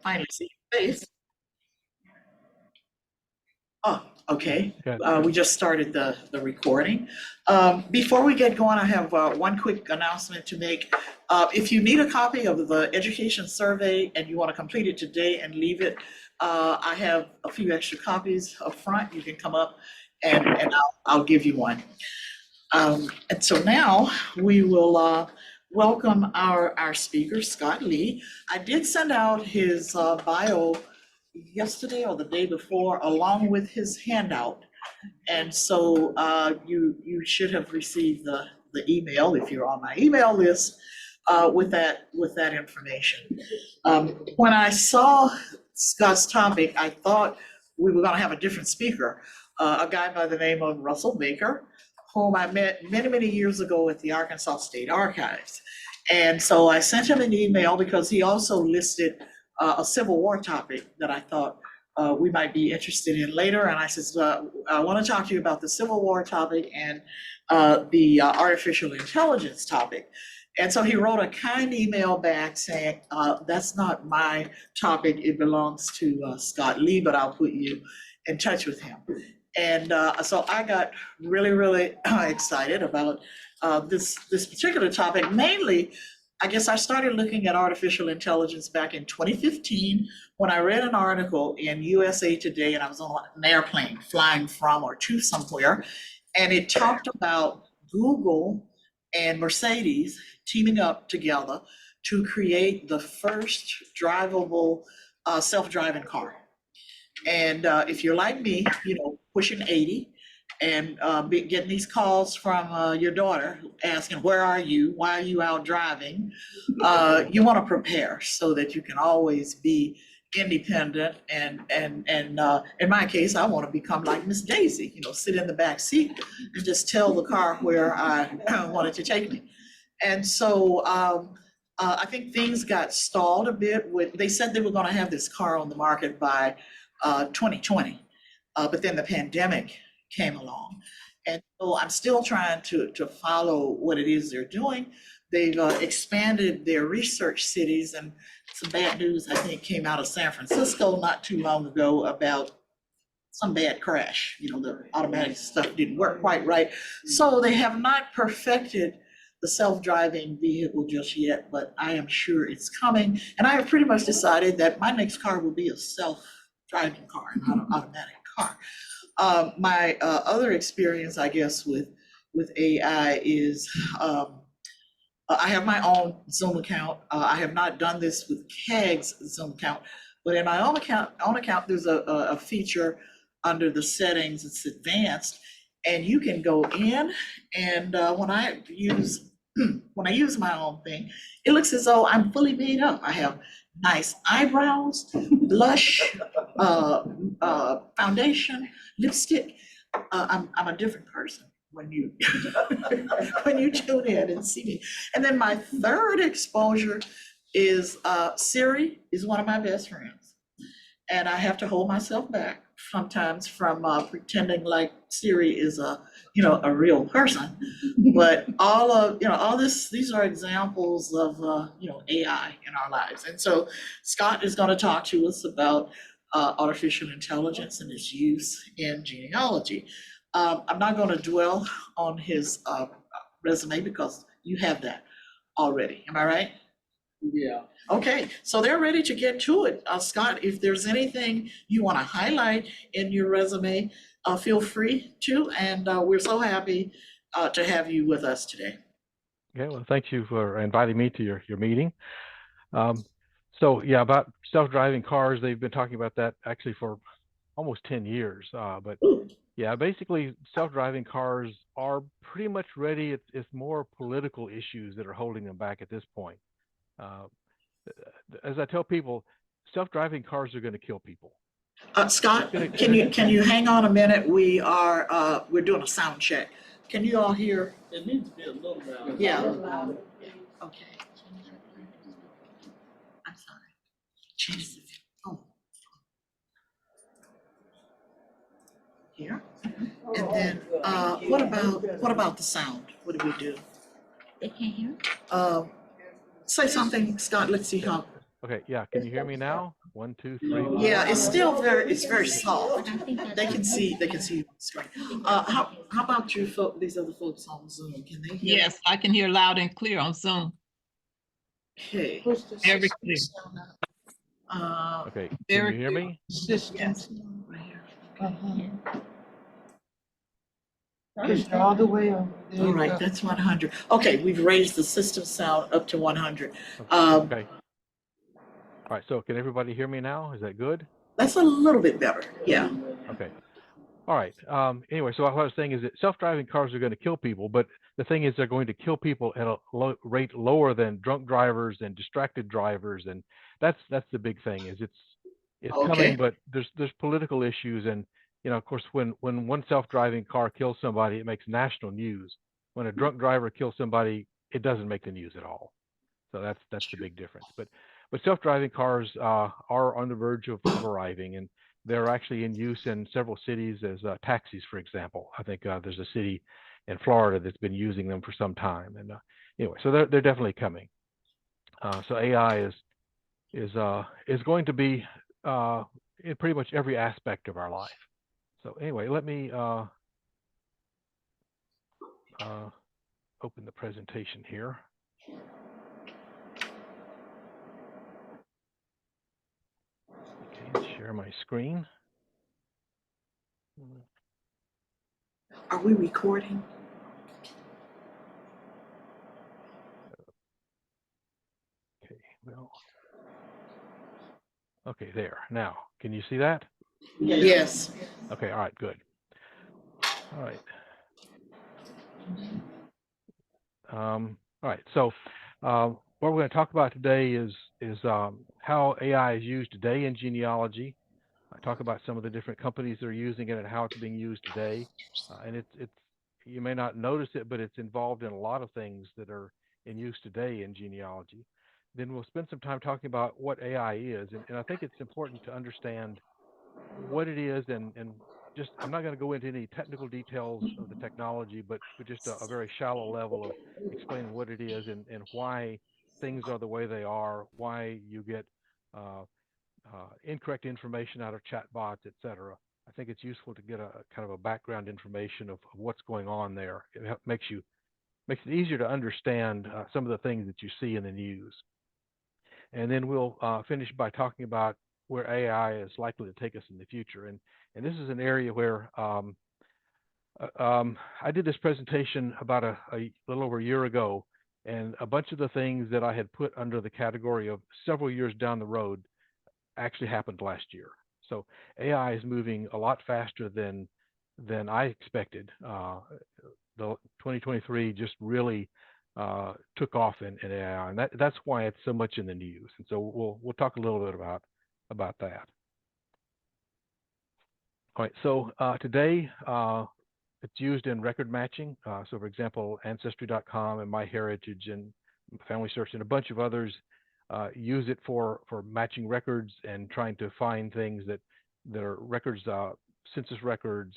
finally see your face. Oh, okay. Good. We just started the recording. Before we get going, I have one quick announcement to make. If you need a copy of the education survey and you want to complete it today and leave it, I have a few extra copies up front. You can come up and I'll give you one. And so now we will welcome our speaker, Scott Lee. I did send out his bio yesterday or the day before, along with his handout. And so you should have received the email if you're on my email list with that information. When I saw Scott's topic, I thought we were going to have a different speaker, a guy by the name of Russell Baker, whom I met many years ago at the Arkansas State Archives. And so I sent him an email because he also listed a Civil War topic that I thought we might be interested in later. And I said, I want to talk to you about the Civil War topic and the artificial intelligence topic. And so he wrote a kind email back saying, that's not my topic, it belongs to Scott Lee, but I'll put you in touch with him. And so I got really excited about this particular topic. Mainly, I guess I started looking at artificial intelligence back in 2015 when I read an article in USA Today, and I was on an airplane flying from or to somewhere, and it talked about Google and Mercedes teaming up together to create the first drivable self-driving car. And if you're like me, pushing 80 and getting these calls from your daughter asking, where are you? Why are you out driving? You want to prepare so that you can always be independent. And in my case, I want to become like Miss Daisy, sit in the back seat and just tell the car where I wanted to take me. And so I think things got stalled a bit they said they were going to have this car on the market by 2020, but then the pandemic came along. And so I'm still trying to follow what it is they're doing. They've expanded their research cities, and some bad news, I think, came out of San Francisco not too long ago about some bad crash. The automatic stuff didn't work quite right. So they have not perfected the self-driving vehicle just yet, but I am sure it's coming. And I have pretty much decided that my next car will be a self-driving car, not an automatic car. My other experience, I guess, with AI is I have my own Zoom account. I have not done this with CAAGS Zoom account, but in my own account, there's a feature under the settings. It's advanced, and you can go in. And when I use my own thing, it looks as though I'm fully made up. I have nice eyebrows, blush, foundation, lipstick. I'm a different person when you when you tune in and see me. And then my third exposure is Siri is one of my best friends, and I have to hold myself back sometimes from pretending like Siri is a real person. But all these are examples of AI in our lives. And so Scott is going to talk to us about artificial intelligence and its use in genealogy. I'm not going to dwell on his resume because you have that already. Am I right? Yeah. Okay, so they're ready to get to it. Scott, if there's anything you want to highlight in your resume, feel free to. And we're so happy to have you with us today. Okay, well, thank you for inviting me to your meeting. So yeah, about self-driving cars, they've been talking about that actually for almost 10 years. But yeah, basically self-driving cars are pretty much ready. It's more political issues that are holding them back at this point. As I tell people, self-driving cars are going to kill people. Scott, can you hang on a minute? We're doing a sound check. Can you all hear? It needs to be a little bit. Yeah. Okay. I'm sorry. Change the oh. Here. And then what about the sound? What do we do? They can't hear? Say something, Scott. Let's see how. Okay, yeah, can you hear me now? 1, 2, 3, 4. Yeah, it's still it's very soft. They can see the screen. How about you these other folks on Zoom? Can they hear? Yes, I can hear loud and clear on Zoom. Okay. Very clear. Okay, can Very you hear clear. me? Yes. Right here. Push it all the way up. There All you right, go. that's 100. Okay, we've raised the system sound up to 100. Okay. All right, so can everybody hear me now? Is that good? That's a little bit better. Yeah. Okay. All right. Anyway, so what I was saying is that self-driving cars are going to kill people, but the thing is they're going to kill people at a rate lower than drunk drivers and distracted drivers, and that's the big thing. Is it's Okay. coming, but there's political issues, and of course, when one self-driving car kills somebody, it makes national news. When a drunk driver kills somebody, it doesn't make the news at all. So that's the big difference. But self-driving cars are on the verge of arriving, and they're actually in use in several cities as taxis, for example. I think there's a city in Florida that's been using them for some time. And anyway, so they're definitely coming. So AI is going to be in pretty much every aspect of our life. So anyway, let me open the presentation here. Okay, and share my screen. Are we recording? Okay, well, okay, there. Now, can you see that? Yes. Okay, all right, good. All right. All right, so what we're going to talk about today is how AI is used today in genealogy. I talk about some of the different companies that are using it and how it's being used today. And it's you may not notice it, but it's involved in a lot of things that are in use today in genealogy. Then we'll spend some time talking about what AI is, and I think it's important to understand what it is, and just I'm not going to go into any technical details of the technology, but just a very shallow level of explaining what it is and why things are the way they are, why you get incorrect information out of chatbots, etc. I think it's useful to get a kind of a background information of what's going on there. It makes it easier to understand some of the things that you see in the news. And then we'll finish by talking about where AI is likely to take us in the future. And this is an area where I did this presentation about a little over a year ago, and a bunch of the things that I had put under the category of several years down the road actually happened last year. So AI is moving a lot faster than I expected. The 2023 just really took off in AI, and that's why it's so much in the news. And so we'll talk a little bit about that. All right. So today it's used in record matching. So for example, Ancestry.com and MyHeritage and Family Search and a bunch of others use it for matching records and trying to find things that are records, census records,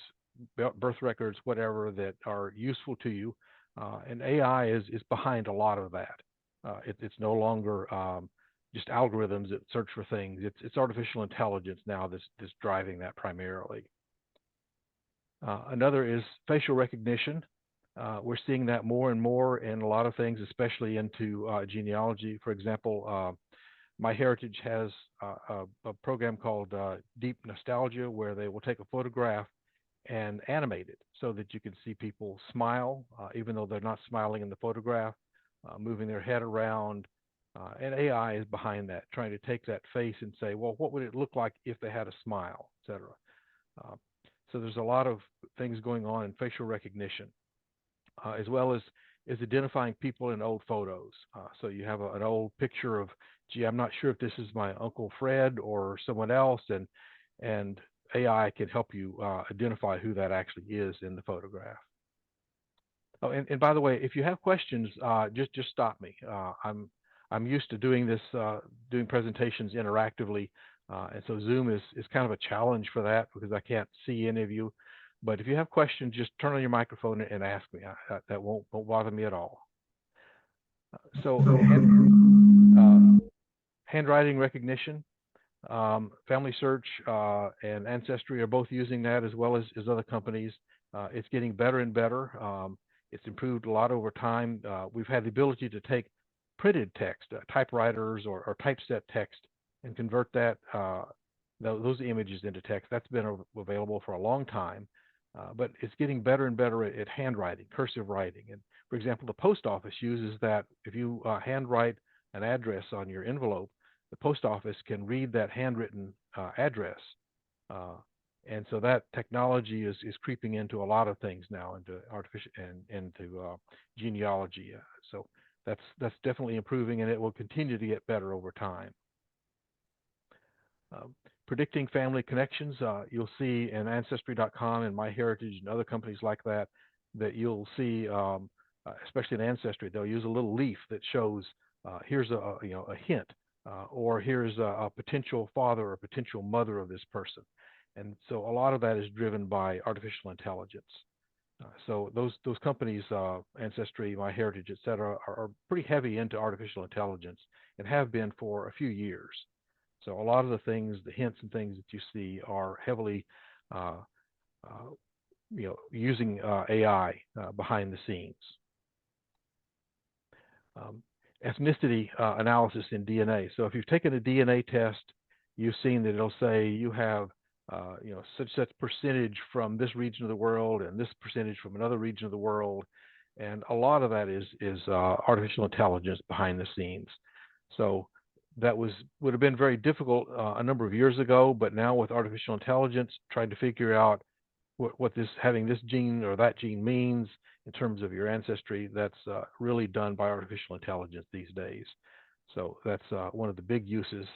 birth records, whatever, that are useful to you. And AI is behind a lot of that. It's no longer just algorithms that search for things. It's artificial intelligence now that's driving that primarily. Another is facial recognition. We're seeing that more and more in a lot of things, especially into genealogy. For example, MyHeritage has a program called Deep Nostalgia, where they will take a photograph and animate it so that you can see people smile, even though they're not smiling in the photograph, moving their head around. And AI is behind that, trying to take that face and say, well, what would it look like if they had a smile, etc. So there's a lot of things going on in facial recognition, as well as identifying people in old photos. So you have an old picture of, gee, I'm not sure if this is my Uncle Fred or someone else, and AI can help you identify who that actually is in the photograph. Oh, and by the way, if you have questions, just stop me. I'm used to doing this, doing presentations interactively, and so Zoom is kind of a challenge for that because I can't see any of you. But if you have questions, just turn on your microphone and ask me. That won't bother me at all. So handwriting recognition. Family Search and Ancestry are both using that as well as other companies. It's getting better and better. It's improved a lot over time. We've had the ability to take printed text, typewriters or typeset text, and convert that those images into text. That's been available for a long time, but it's getting better and better at handwriting, cursive writing. And for example, the post office uses that. If you handwrite an address on your envelope, the post office can read that handwritten address. And so that technology is creeping into a lot of things now, into artificial and into genealogy. So that's definitely improving, and it will continue to get better over time. Predicting family connections, you'll see in Ancestry.com and MyHeritage and other companies like that, that you'll see, especially in Ancestry, they'll use a little leaf that shows here's a hint, or here's a potential father or potential mother of this person. And so a lot of that is driven by artificial intelligence. So those companies, Ancestry, MyHeritage, et cetera, are pretty heavy into artificial intelligence and have been for a few years. So a lot of the things, the hints and things that you see are heavily, using AI behind the scenes. Ethnicity analysis in DNA. So if you've taken a DNA test, you've seen that it'll say you have such percentage from this region of the world and this percentage from another region of the world, and a lot of that is artificial intelligence behind the scenes. So that would have been very difficult a number of years ago, but now with artificial intelligence, trying to figure out what having this gene or that gene means in terms of your ancestry, that's really done by artificial intelligence these days. So that's one of the big uses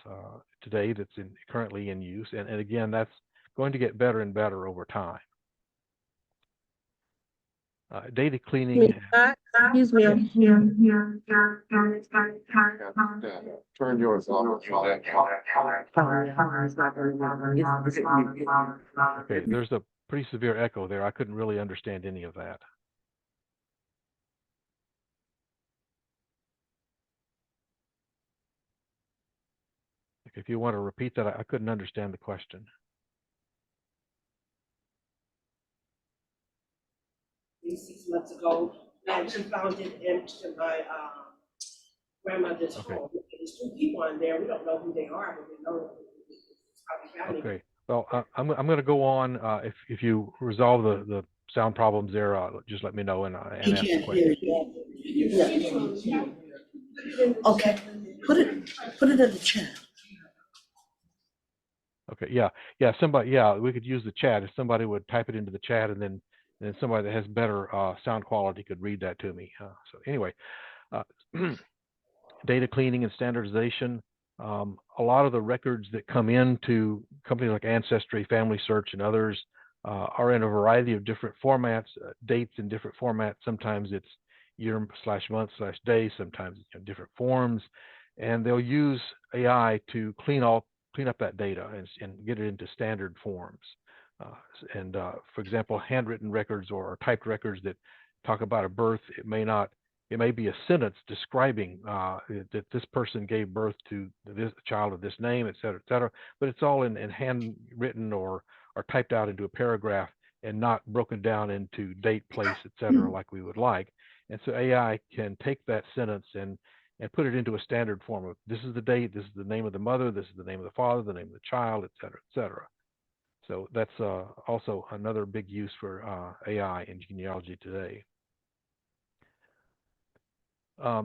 today that's currently in use. And again, that's going to get better and better over time. Data cleaning. Excuse me. Turn yours off. Okay, there's a pretty severe echo there. I couldn't really understand any of that. If you want to repeat that, I couldn't understand the question. 6 months ago, and she found it into my grandmother's home. There's 2 people in there. We don't know who they are, but we know it's probably family. Okay. Well, I'm going to go on. If you resolve the sound problems there, just let me know and ask the question. Okay, put it in the chat. Okay. Yeah. Somebody. Yeah, we could use the chat. If somebody would type it into the chat, and then somebody that has better sound quality could read that to me. So anyway, data cleaning and standardization. A lot of the records that come into companies like Ancestry, Family Search, and others are in a variety of different formats, dates in different formats. Sometimes it's year/month/day, sometimes it's different forms, and they'll use AI to clean up that data and get it into standard forms. For example, handwritten records or typed records that talk about a birth, it may be a sentence describing that this person gave birth to this child of this name, et cetera, but it's all in handwritten or typed out into a paragraph and not broken down into date, place, et cetera, like we would like. And so AI can take that sentence and put it into a standard form of this is the date, this is the name of the mother, this is the name of the father, the name of the child, et cetera, et cetera. So that's also another big use for AI in genealogy today.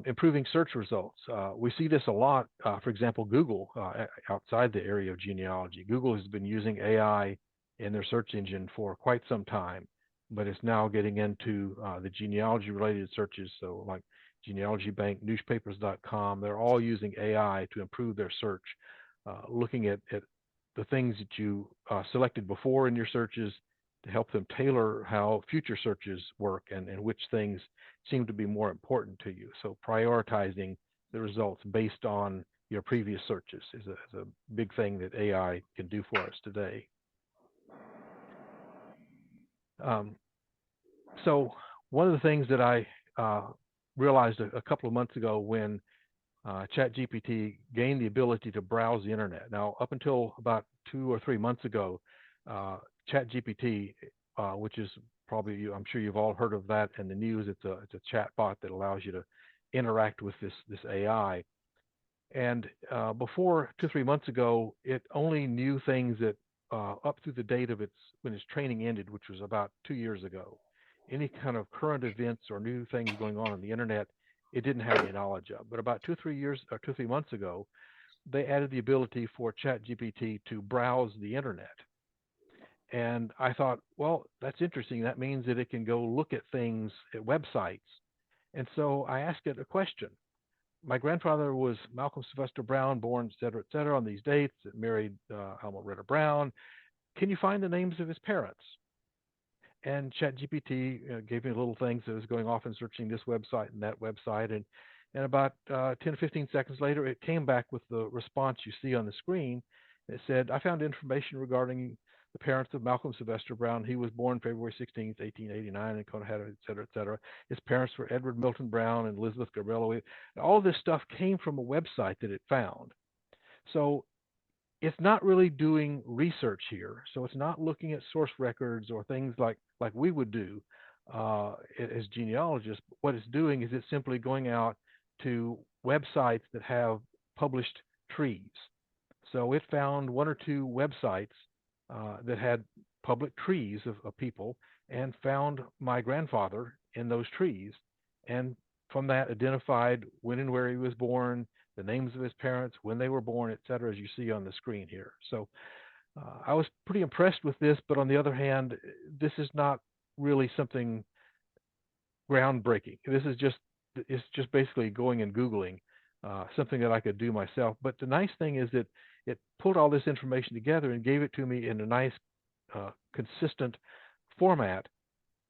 Improving search results. We see this a lot. For example, Google, outside the area of genealogy. Google has been using AI in their search engine for quite some time, but it's now getting into the genealogy-related searches. So like Genealogy Bank, newspapers.com, they're all using AI to improve their search, looking at the things that you selected before in your searches to help them tailor how future searches work and which things seem to be more important to you. So prioritizing the results based on your previous searches is a big thing that AI can do for us today. So one of the things that I realized a couple of months ago when ChatGPT gained the ability to browse the internet. Now, up until about 2 or 3 months ago, ChatGPT, which is probably, I'm sure you've all heard of that in the news. It's a chat bot that allows you to interact with this AI. And before 2 or 3 months ago, it only knew things that up through the date of when its training ended, which was about 2 years ago. Any kind of current events or new things going on the internet, it didn't have any knowledge of. But about 2 or 3 years or 2 or 3 months ago, they added the ability for ChatGPT to browse the internet. And I thought, well, that's interesting. That means that it can go look at things at websites. And so I asked it a question. My grandfather was Malcolm Sylvester Brown, born, et cetera, on these dates, married Alma Retta Brown. Can you find the names of his parents? And ChatGPT gave me little things that was going off and searching this website and that website. And about 10 or 15 seconds later, it came back with the response you see on the screen. It said, I found information regarding the parents of Malcolm Sylvester Brown. He was born February 16th, 1889 in Conehatta, et cetera, et cetera. His parents were Edward Milton Brown and Elizabeth Gabriello. All this stuff came from a website that it found. So it's not really doing research here. So it's not looking at source records or things like we would do as genealogists. What it's doing is it's simply going out to websites that have published trees. So it found 1 or 2 websites that had public trees of people and found my grandfather in those trees. And from that identified when and where he was born, the names of his parents, when they were born, et cetera, as you see on the screen here. So I was pretty impressed with this, but on the other hand, this is not really something groundbreaking. It's just basically going and Googling something that I could do myself. But the nice thing is that it put all this information together and gave it to me in a nice, consistent format,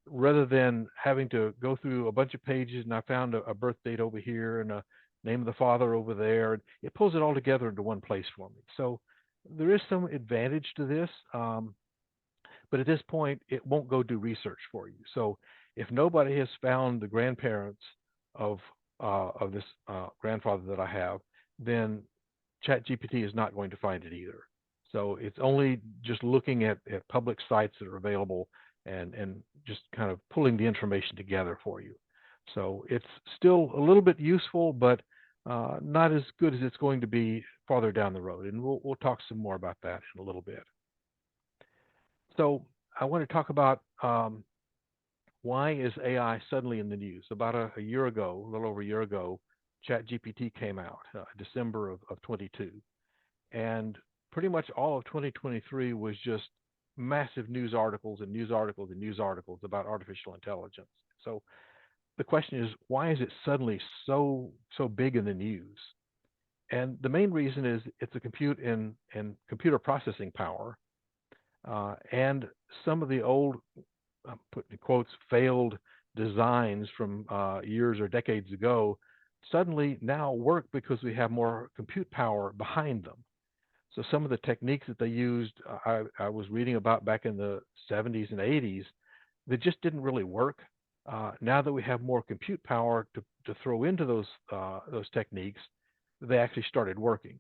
rather than having to go through a bunch of pages and I found a birth date over here and a name of the father over there. It pulls it all together into one place for me. So there is some advantage to this, but at this point, it won't go do research for you. So if nobody has found the grandparents of this grandfather that I have, then ChatGPT is not going to find it either. So it's only just looking at public sites that are available and just kind of pulling the information together for you. So it's still a little bit useful, but not as good as it's going to be farther down the road. And we'll talk some more about that in a little bit. So I want to talk about why is AI suddenly in the news? About a year ago, a little over a year ago, ChatGPT came out, December of 22. And pretty much all of 2023 was just massive news articles and news articles and news articles about artificial intelligence. So the question is, why is it suddenly so big in the news? And the main reason is it's a compute and computer processing power, and some of the old, I'm putting in quotes, failed designs from years or decades ago suddenly now work because we have more compute power behind them. So some of the techniques that they used, I was reading about back in the 70s and 80s, that just didn't really work. Now that we have more compute power to throw into those techniques, they actually started working.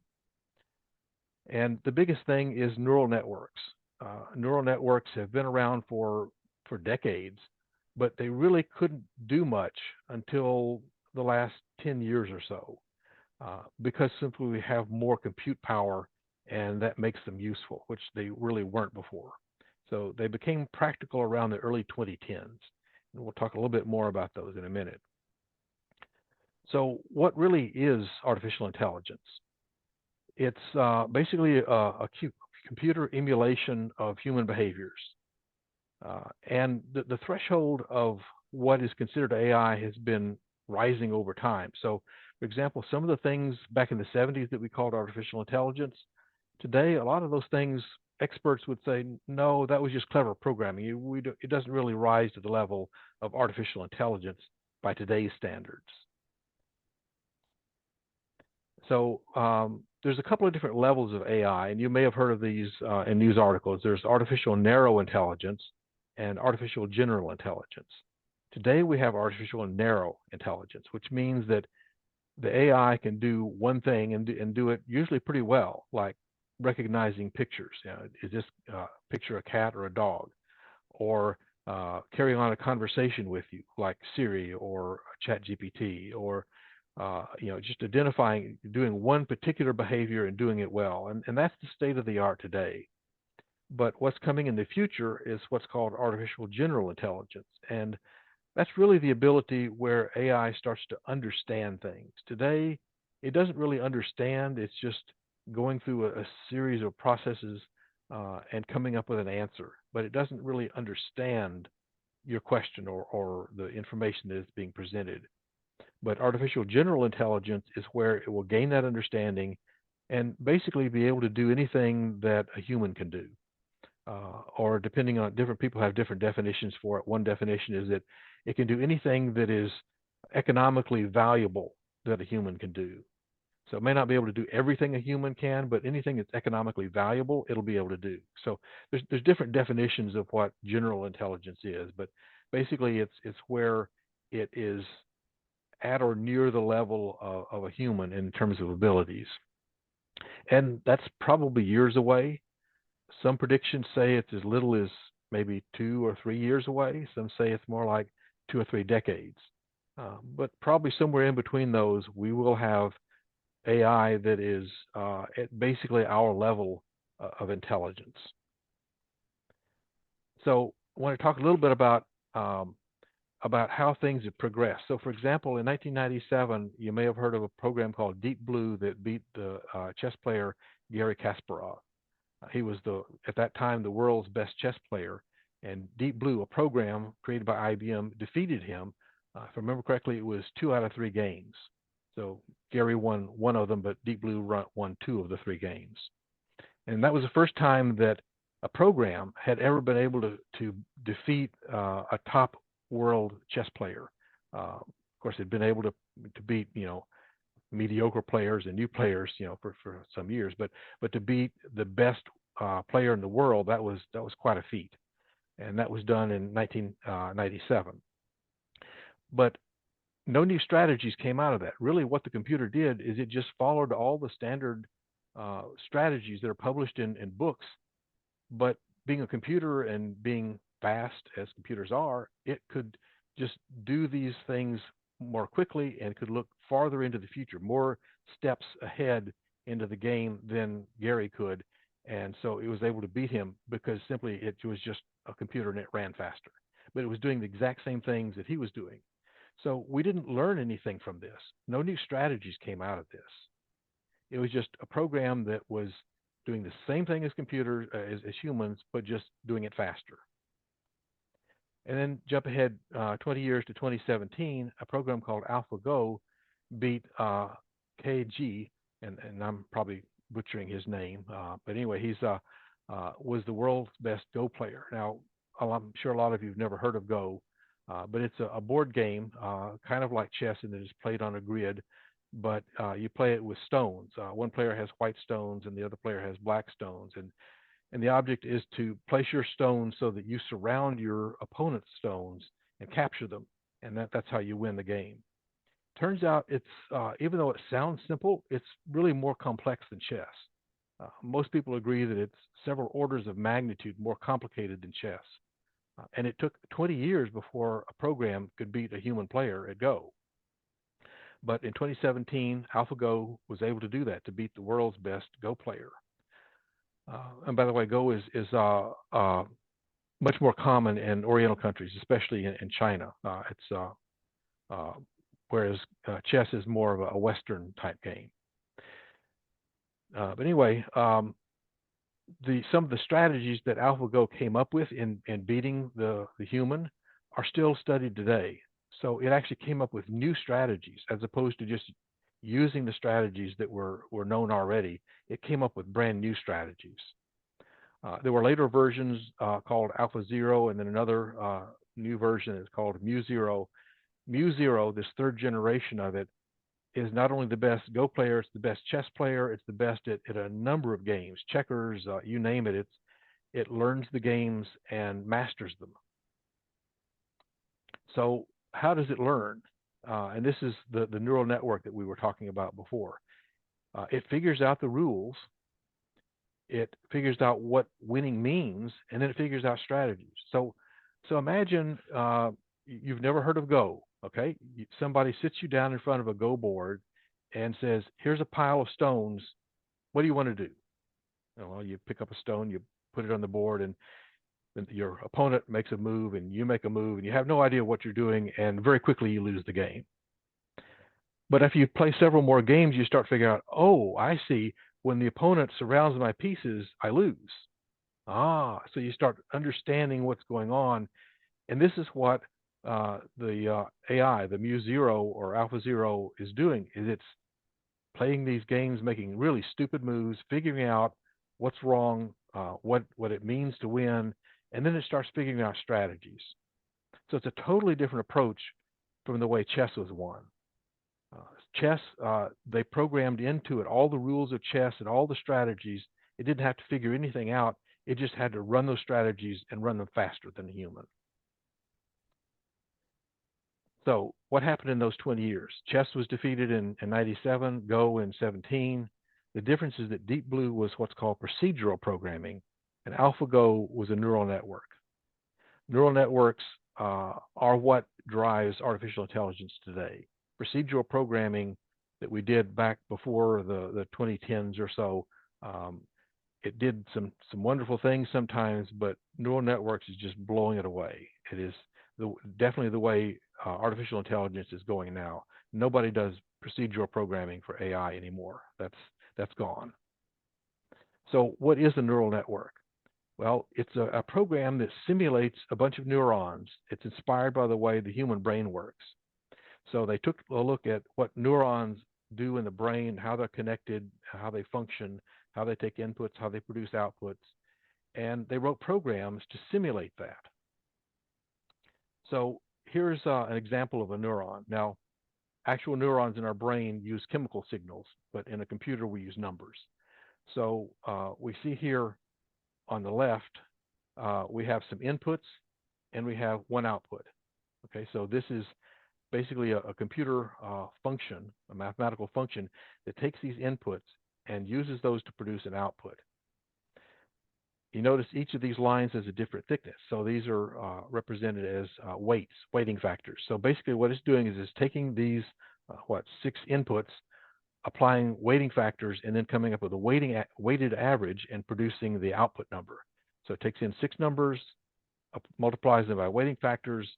And the biggest thing is neural networks. Neural networks have been around for decades, but they really couldn't do much until the last 10 years or so, because simply we have more compute power and that makes them useful, which they really weren't before. So they became practical around the early 2010s. And we'll talk a little bit more about those in a minute. So what really is artificial intelligence? It's basically a computer emulation of human behaviors. And the threshold of what is considered AI has been rising over time. So, for example, some of the things back in the 70s that we called artificial intelligence, today, a lot of those things, experts would say, no, that was just clever programming. It doesn't really rise to the level of artificial intelligence by today's standards. So there's a couple of different levels of AI, and you may have heard of these in news articles. There's artificial narrow intelligence and artificial general intelligence. Today we have artificial narrow intelligence, which means that the AI can do one thing and do it usually pretty well, like recognizing pictures. You know, is this picture a cat or a dog? Or carrying on a conversation with you, like Siri or ChatGPT, or just identifying, doing one particular behavior and doing it well. And that's the state of the art today. But what's coming in the future is what's called artificial general intelligence. And that's really the ability where AI starts to understand things. Today, it doesn't really understand. It's just going through a series of processes and coming up with an answer. But it doesn't really understand your question or the information that is being presented. But artificial general intelligence is where it will gain that understanding and basically be able to do anything that a human can do. Or depending on, different people have different definitions for it. One definition is that it can do anything that is economically valuable that a human can do. So it may not be able to do everything a human can, but anything that's economically valuable, it'll be able to do. So there's different definitions of what general intelligence is, but basically it's where it is at or near the level of a human in terms of abilities. And that's probably years away. Some predictions say it's as little as maybe 2 or 3 years away. Some say it's more like 2 or 3 decades. But probably somewhere in between those, we will have AI that is at basically our level of intelligence. So I want to talk a little bit about how things have progressed. So, for example, in 1997, you may have heard of a program called Deep Blue that beat the chess player Garry Kasparov. He was at that time the world's best chess player, and Deep Blue, a program created by IBM, defeated him. If I remember correctly, it was 2 out of 3 games. So Gary won 1 of them, but Deep Blue won 2 of the 3 games. And that was the first time that a program had ever been able to defeat a top world chess player. Of course, it'd been able to beat mediocre players and new players for some years, but to beat the best player in the world, that was quite a feat, and that was done in 1997. But no new strategies came out of that. Really, what the computer did is it just followed all the standard strategies that are published in books. But being a computer and being fast as computers are, it could just do these things more quickly and could look farther into the future, more steps ahead into the game than Gary could. And so it was able to beat him because simply it was just a computer and it ran faster. But it was doing the exact same things that he was doing. So we didn't learn anything from this. No new strategies came out of this. It was just a program that was doing the same thing as computers, as humans, but just doing it faster. And then jump ahead 20 years to 2017, a program called AlphaGo beat CAAGS, and I'm probably butchering his name, but anyway, he's was the world's best Go player. Now, I'm sure a lot of you have never heard of Go, but it's a board game, kind of like chess, and it is played on a grid, but you play it with stones. One player has white stones, and the other player has black stones, and the object is to place your stones so that you surround your opponent's stones and capture them, and that's how you win the game. Turns out it's even though it sounds simple, it's really more complex than chess. Most people agree that it's several orders of magnitude more complicated than chess. And it took 20 years before a program could beat a human player at Go. But in 2017, AlphaGo was able to do that, to beat the world's best Go player. And by the way, Go is much more common in Oriental countries, especially in China. Whereas chess is more of a Western type game. But anyway, some of the strategies that AlphaGo came up with in beating the human are still studied today. So it actually came up with new strategies as opposed to just using the strategies that were known already. It came up with brand new strategies. There were later versions called Alpha Zero, and then another new version is called Mu Zero. Mu Zero, this third generation of it, is not only the best Go player, it's the best chess player, it's the best at a number of games, checkers, you name it. It learns the games and masters them. So how does it learn? and this is the neural network that we were talking about before. It figures out the rules, it figures out what winning means, and then it figures out strategies. So imagine you've never heard of Go, okay? Somebody sits you down in front of a Go board and says, here's a pile of stones. What do you want to do? Well, you pick up a stone, you put it on the board, and then your opponent makes a move, and you make a move, and you have no idea what you're doing, and very quickly you lose the game. But if you play several more games, you start figuring out, oh, I see, when the opponent surrounds my pieces, I lose. So you start understanding what's going on. And this is what the AI, the Mu Zero or Alpha Zero, is doing, is it's playing these games, making really stupid moves, figuring out what's wrong, what it means to win, and then it starts figuring out strategies. So it's a totally different approach from the way chess was won. Chess, they programmed into it all the rules of chess and all the strategies. It didn't have to figure anything out. It just had to run those strategies and run them faster than a human. So what happened in those 20 years? Chess was defeated in 97, Go in 17. The difference is that Deep Blue was what's called procedural programming, and AlphaGo was a neural network. Neural networks are what drives artificial intelligence today. Procedural programming that we did back before the 2010s or so, it did some wonderful things sometimes, but neural networks is just blowing it away. It is definitely the way artificial intelligence is going now. Nobody does procedural programming for AI anymore. That's gone. So what is a neural network? Well, it's a program that simulates a bunch of neurons. It's inspired by the way the human brain works. So they took a look at what neurons do in the brain, how they're connected, how they function, how they take inputs, how they produce outputs, and they wrote programs to simulate that. So here's an example of a neuron. Now, actual neurons in our brain use chemical signals, but in a computer we use numbers. So we see here on the left, we have some inputs and we have one output. Okay, so this is basically a computer function, a mathematical function that takes these inputs and uses those to produce an output. You notice each of these lines has a different thickness. So these are represented as weighting factors. So basically what it's doing is it's taking these, 6 inputs, applying weighting factors, and then coming up with a weighted average and producing the output number. So it takes in 6 numbers, multiplies them by weighting factors,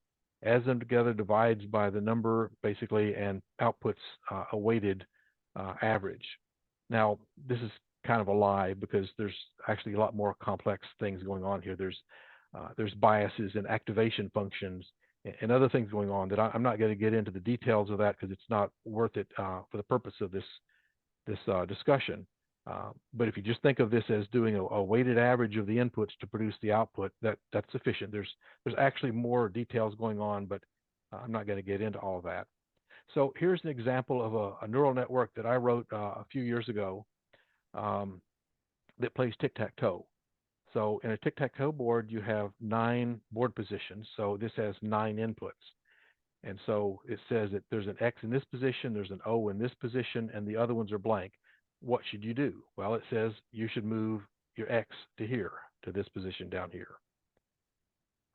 adds them together, divides by the number basically, and outputs a weighted average. Now, this is kind of a lie because there's actually a lot more complex things going on here. There's biases and activation functions and other things going on that I'm not going to get into the details of that because it's not worth it for the purpose of this discussion. But if you just think of this as doing a weighted average of the inputs to produce the output, that's sufficient. There's actually more details going on, but I'm not going to get into all of that. So here's an example of a neural network that I wrote a few years ago that plays tic-tac-toe. So in a tic-tac-toe board, you have 9 board positions. So this has 9 inputs. And so it says that there's an X in this position, there's an O in this position, and the other ones are blank. What should you do? Well, it says you should move your X to here, to this position down here.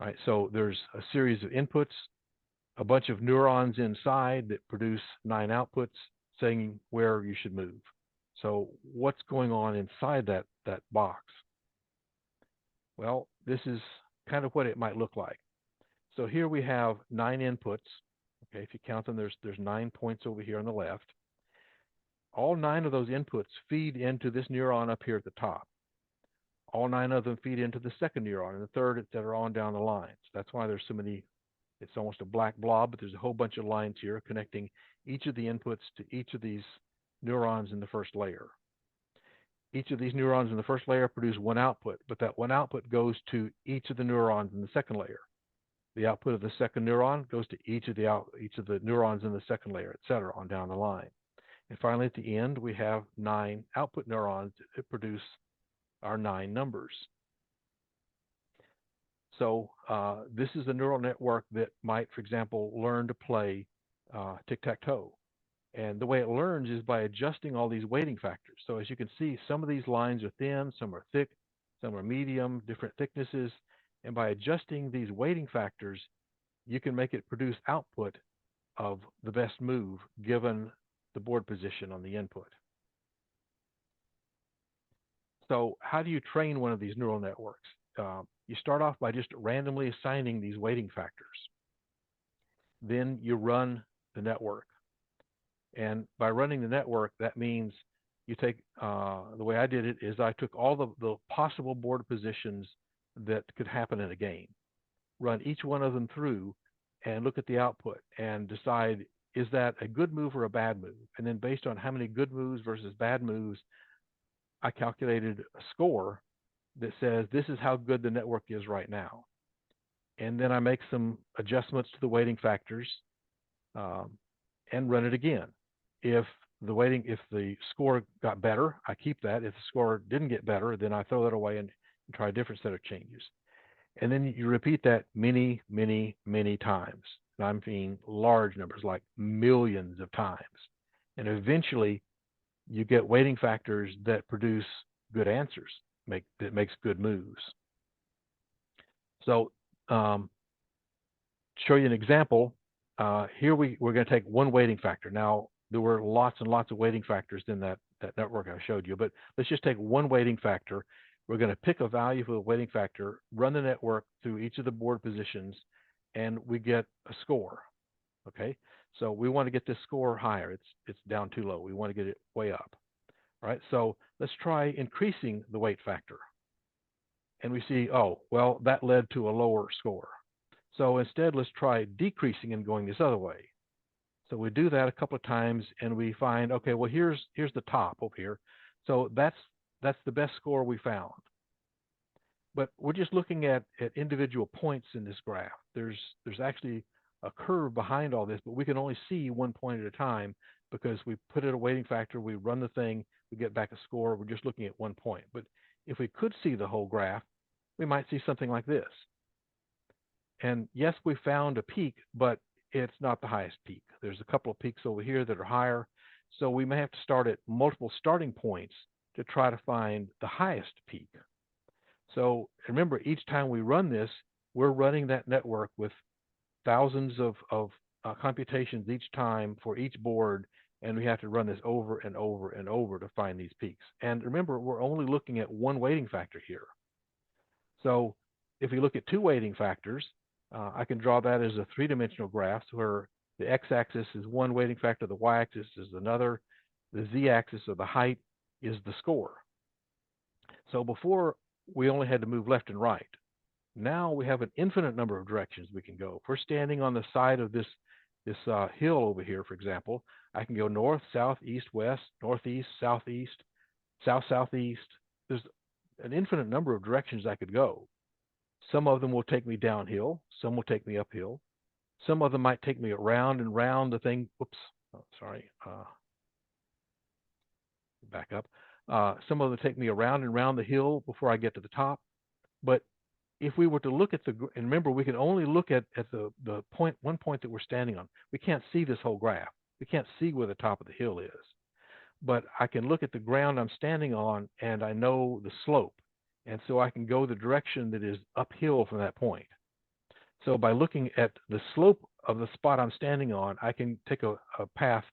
All right, so there's a series of inputs, a bunch of neurons inside that produce 9 outputs saying where you should move. So what's going on inside that box? Well, this is kind of what it might look like. So here we have 9 inputs. Okay, if you count them, there's 9 points over here on the left. All 9 of those inputs feed into this neuron up here at the top. All 9 of them feed into the second neuron and the third, et cetera, on down the line. So that's why there's so many. It's almost a black blob, but there's a whole bunch of lines here connecting each of the inputs to each of these neurons in the first layer. Each of these neurons in the first layer produce one output, but that one output goes to each of the neurons in the second layer. The output of the second neuron goes to each of the neurons in the second layer, et cetera, on down the line. And finally, at the end, we have 9 output neurons that produce our 9 numbers. So this is a neural network that might, for example, learn to play tic-tac-toe. And the way it learns is by adjusting all these weighting factors. So as you can see, some of these lines are thin, some are thick, some are medium, different thicknesses. And by adjusting these weighting factors, you can make it produce output of the best move given the board position on the input. So how do you train one of these neural networks? You start off by just randomly assigning these weighting factors. Then you run the network. And by running the network, that means you take, the way I did it is I took all the possible board positions that could happen in a game, run each one of them through and look at the output and decide, is that a good move or a bad move? And then based on how many good moves versus bad moves, I calculated a score that says this is how good the network is right now. And then I make some adjustments to the weighting factors and run it again. If the score got better, I keep that. If the score didn't get better, then I throw that away and try a different set of changes. And then you repeat that many, many, many times. And I'm meaning large numbers, like millions of times. And eventually, you get weighting factors that produce good answers, that makes good moves. So, show you an example. Here we're going to take one weighting factor. Now, there were lots and lots of weighting factors in that network I showed you, but let's just take one weighting factor. We're going to pick a value for the weighting factor, run the network through each of the board positions, and we get a score. Okay, so we want to get this score higher. It's down too low. We want to get it way up. All right, so let's try increasing the weight factor. And we see, oh, well, that led to a lower score. So instead, let's try decreasing and going this other way. So we do that a couple of times and we find, okay, well, here's the top over here. So that's the best score we found. But we're just looking at individual points in this graph. There's actually a curve behind all this, but we can only see one point at a time because we put in a weighting factor, we run the thing, we get back a score, we're just looking at one point. But if we could see the whole graph, we might see something like this. And yes, we found a peak, but it's not the highest peak. There's a couple of peaks over here that are higher. So we may have to start at multiple starting points to try to find the highest peak. So remember, each time we run this, we're running that network with thousands of computations each time for each board, and we have to run this over and over and over to find these peaks. And remember, we're only looking at one weighting factor here. So if we look at two weighting factors, I can draw that as a three-dimensional graph where the x-axis is one weighting factor, the y-axis is another, the z-axis or the height is the score. So before, we only had to move left and right. Now we have an infinite number of directions we can go. If we're standing on the side of this hill over here, for example, I can go north, south, east, west, northeast, southeast, south, southeast. There's an infinite number of directions I could go. Some of them will take me downhill. Some will take me uphill. Some of them might take me around and round the thing. Whoops. Oh, sorry. Back up. Some of them take me around and round the hill before I get to the top. But if we were to look at and remember, we can only look at the one point that we're standing on. We can't see this whole graph. We can't see where the top of the hill is. But I can look at the ground I'm standing on and I know the slope. And so I can go the direction that is uphill from that point. So by looking at the slope of the spot I'm standing on, I can take a path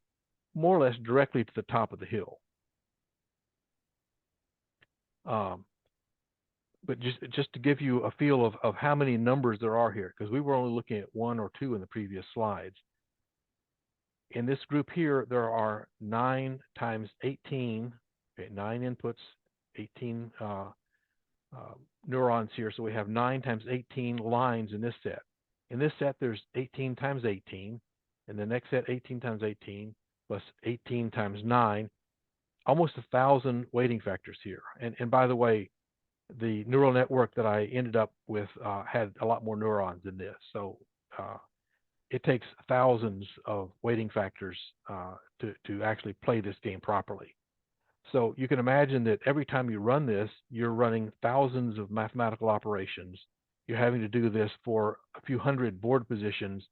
more or less directly to the top of the hill. But just to give you a feel of how many numbers there are here, because we were only looking at one or two in the previous slides. In this group here, there are 9 times 18, okay, 9 inputs, 18 neurons here. So we have 9 times 18 lines in this set. In this set, there's 18 times 18. In the next set, 18 times 18 plus 18 times 9, almost 1,000 weighting factors here. And by the way, the neural network that I ended up with had a lot more neurons than this. So it takes thousands of weighting factors to actually play this game properly. So you can imagine that every time you run this, you're running thousands of mathematical operations. You're having to do this for a few hundred board positions,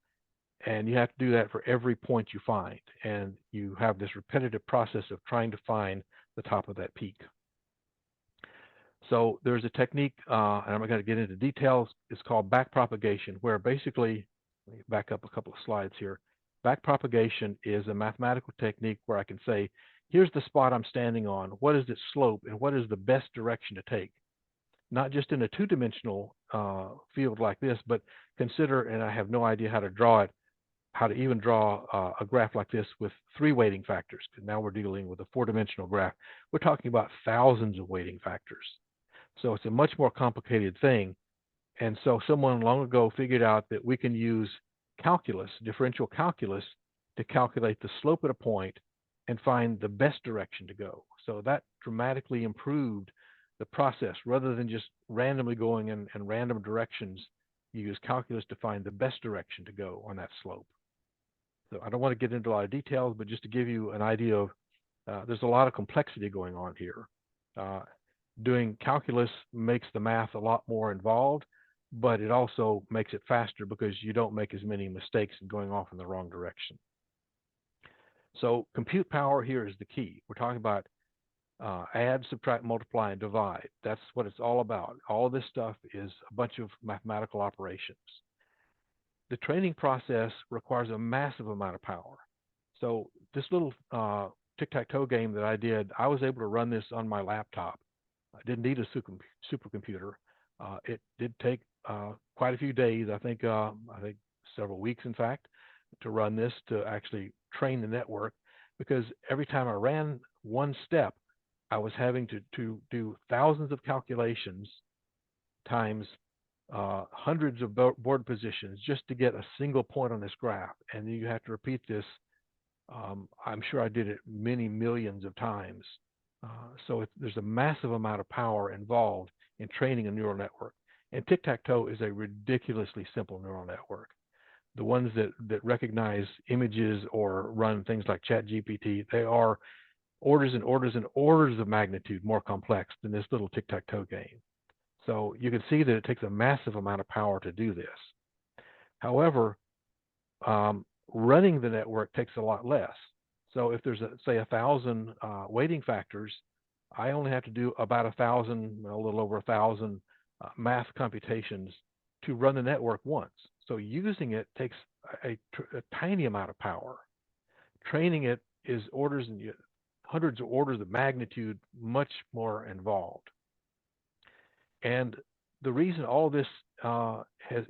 And you have to do that for every point you find. And you have this repetitive process of trying to find the top of that peak. So there's a technique, and I'm not going to get into details, it's called backpropagation, where basically, let me back up a couple of slides here. Backpropagation is a mathematical technique where I can say, here's the spot I'm standing on, what is its slope, and what is the best direction to take? Not just in a two-dimensional field like this, but consider, and I have no idea how to draw it, how to even draw a graph like this with 3 weighting factors, because now we're dealing with a 4-dimensional graph. We're talking about thousands of weighting factors. So it's a much more complicated thing. And so someone long ago figured out that we can use calculus, differential calculus, to calculate the slope at a point and find the best direction to go. So that dramatically improved the process. Rather than just randomly going in random directions, you use calculus to find the best direction to go on that slope. So I don't want to get into a lot of details, but just to give you an idea of, there's a lot of complexity going on here. Doing calculus makes the math a lot more involved, but it also makes it faster because you don't make as many mistakes in going off in the wrong direction. So compute power here is the key. We're talking about add, subtract, multiply, and divide. That's what it's all about. All of this stuff is a bunch of mathematical operations. The training process requires a massive amount of power. So this little tic-tac-toe game that I did, I was able to run this on my laptop. I didn't need a supercomputer. It did take quite a few days, I think several weeks, in fact, to run this, to actually train the network, because every time I ran one step, I was having to do thousands of calculations times hundreds of board positions just to get a single point on this graph. And you have to repeat this. I'm sure I did it many millions of times. So there's a massive amount of power involved in training a neural network. And tic-tac-toe is a ridiculously simple neural network. The ones that recognize images or run things like ChatGPT, they are orders and orders and orders of magnitude more complex than this little tic-tac-toe game. So you can see that it takes a massive amount of power to do this. However, running the network takes a lot less. So if there's, say, 1,000 weighting factors, I only have to do about 1,000, a little over 1,000 math computations to run the network once. So using it takes a tiny amount of power. Training it is orders and hundreds of orders of magnitude much more involved. And the reason all this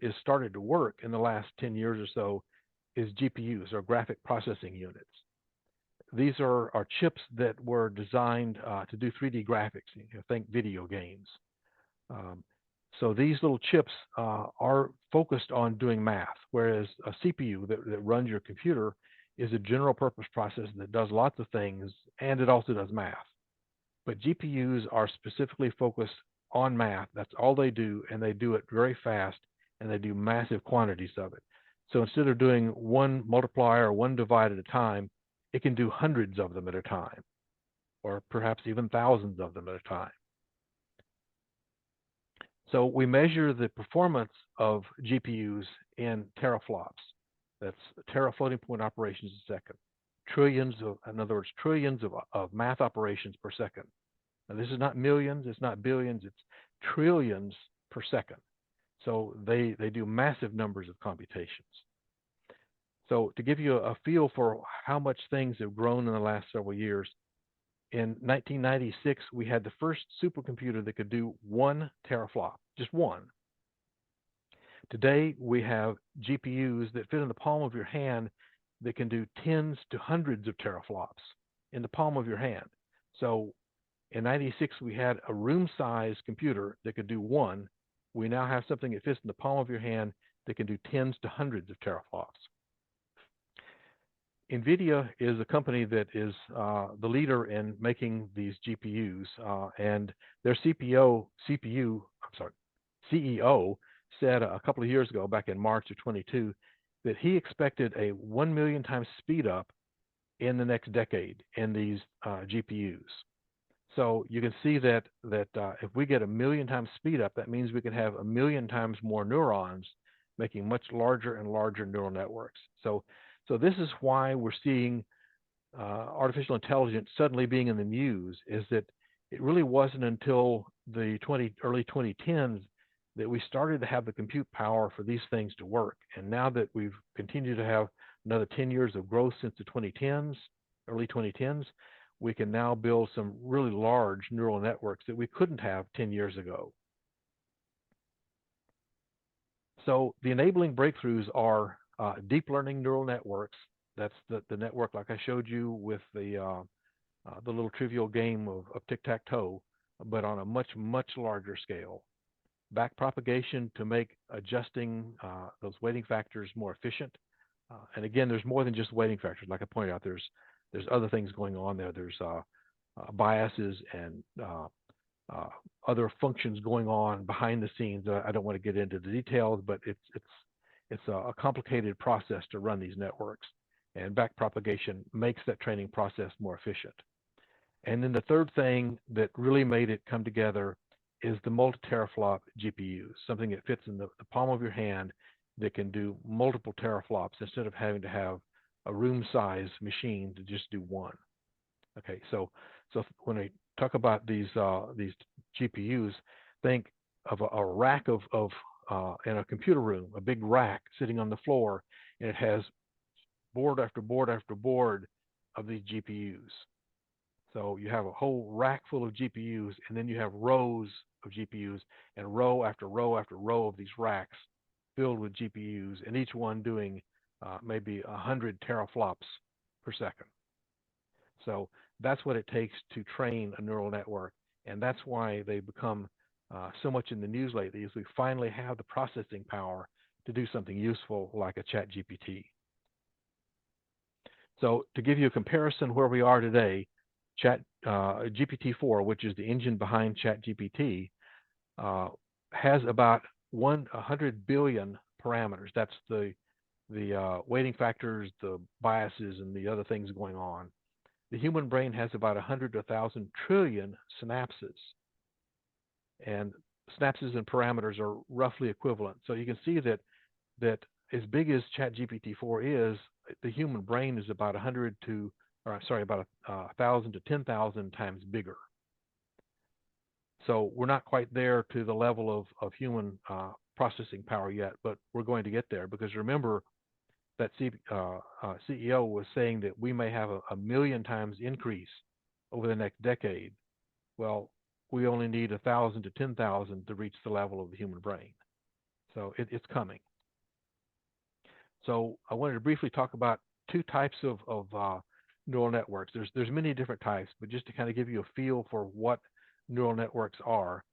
is started to work in the last 10 years or so is GPUs, or graphic processing units. These are chips that were designed to do 3D graphics, think video games. So these little chips are focused on doing math, whereas a CPU that runs your computer is a general purpose processor that does lots of things, and it also does math. But GPUs are specifically focused on math. That's all they do, and they do it very fast, and they do massive quantities of it. So instead of doing one multiplier or one divide at a time, it can do hundreds of them at a time, or perhaps even thousands of them at a time. So we measure the performance of GPUs in teraflops. That's terafloating point operations a second. Trillions of, in other words, trillions of math operations per second. Now, this is not millions, it's not billions, it's trillions per second. So they do massive numbers of computations. So to give you a feel for how much things have grown in the last several years, in 1996, we had the first supercomputer that could do 1 teraflop, just one. Today, we have GPUs that fit in the palm of your hand that can do tens to hundreds of teraflops in the palm of your hand. So in 96, we had a room-sized computer that could do 1. We now have something that fits in the palm of your hand that can do tens to hundreds of teraflops. NVIDIA is a company that is the leader in making these GPUs, and their CEO said a couple of years ago, back in March of 22, that he expected a 1 million times speed up in the next decade in these GPUs. So you can see that if we get 1 million times speed up, that means we can have 1 million times more neurons making much larger and larger neural networks. So this is why we're seeing artificial intelligence suddenly being in the news, is that it really wasn't until the early 2010s that we started to have the compute power for these things to work. And now that we've continued to have another 10 years of growth since the 2010s, early 2010s, we can now build some really large neural networks that we couldn't have 10 years ago. So the enabling breakthroughs are deep learning neural networks. That's the network like I showed you with the little trivial game of tic-tac-toe, but on a much, much larger scale. Backpropagation to make adjusting those weighting factors more efficient. And again, there's more than just weighting factors. Like I pointed out, there's other things going on there. There's biases and other functions going on behind the scenes. I don't want to get into the details, but it's a complicated process to run these networks. And backpropagation makes that training process more efficient. And then the third thing that really made it come together is the multi-teraflop GPUs, something that fits in the palm of your hand that can do multiple teraflops instead of having to have a room-size machine to just do one. Okay, so when I talk about these GPUs, think of a rack of in a computer room, a big rack sitting on the floor, and it has board after board after board of these GPUs. So you have a whole rack full of GPUs, and then you have rows of GPUs, and row after row after row of these racks filled with GPUs, and each one doing maybe 100 teraflops per second. So that's what it takes to train a neural network, and that's why they become so much in the news lately, is we finally have the processing power to do something useful like a ChatGPT. So to give you a comparison where we are today, GPT-4, which is the engine behind ChatGPT, has about 100 billion parameters. That's the weighting factors, the biases, and the other things going on. The human brain has about 100 to 1,000 trillion synapses. And synapses and parameters are roughly equivalent. So you can see that as big as ChatGPT-4 is, the human brain is about 1,000 to 10,000 times bigger. So we're not quite there to the level of human processing power yet, but we're going to get there, because remember that CEO was saying that we may have a million times increase over the next decade. Well, we only need 1,000 to 10,000 to reach the level of the human brain. So it's coming. So I wanted to briefly talk about two types of neural networks. There's many different types, but just to kind of give you a feel for what neural networks are,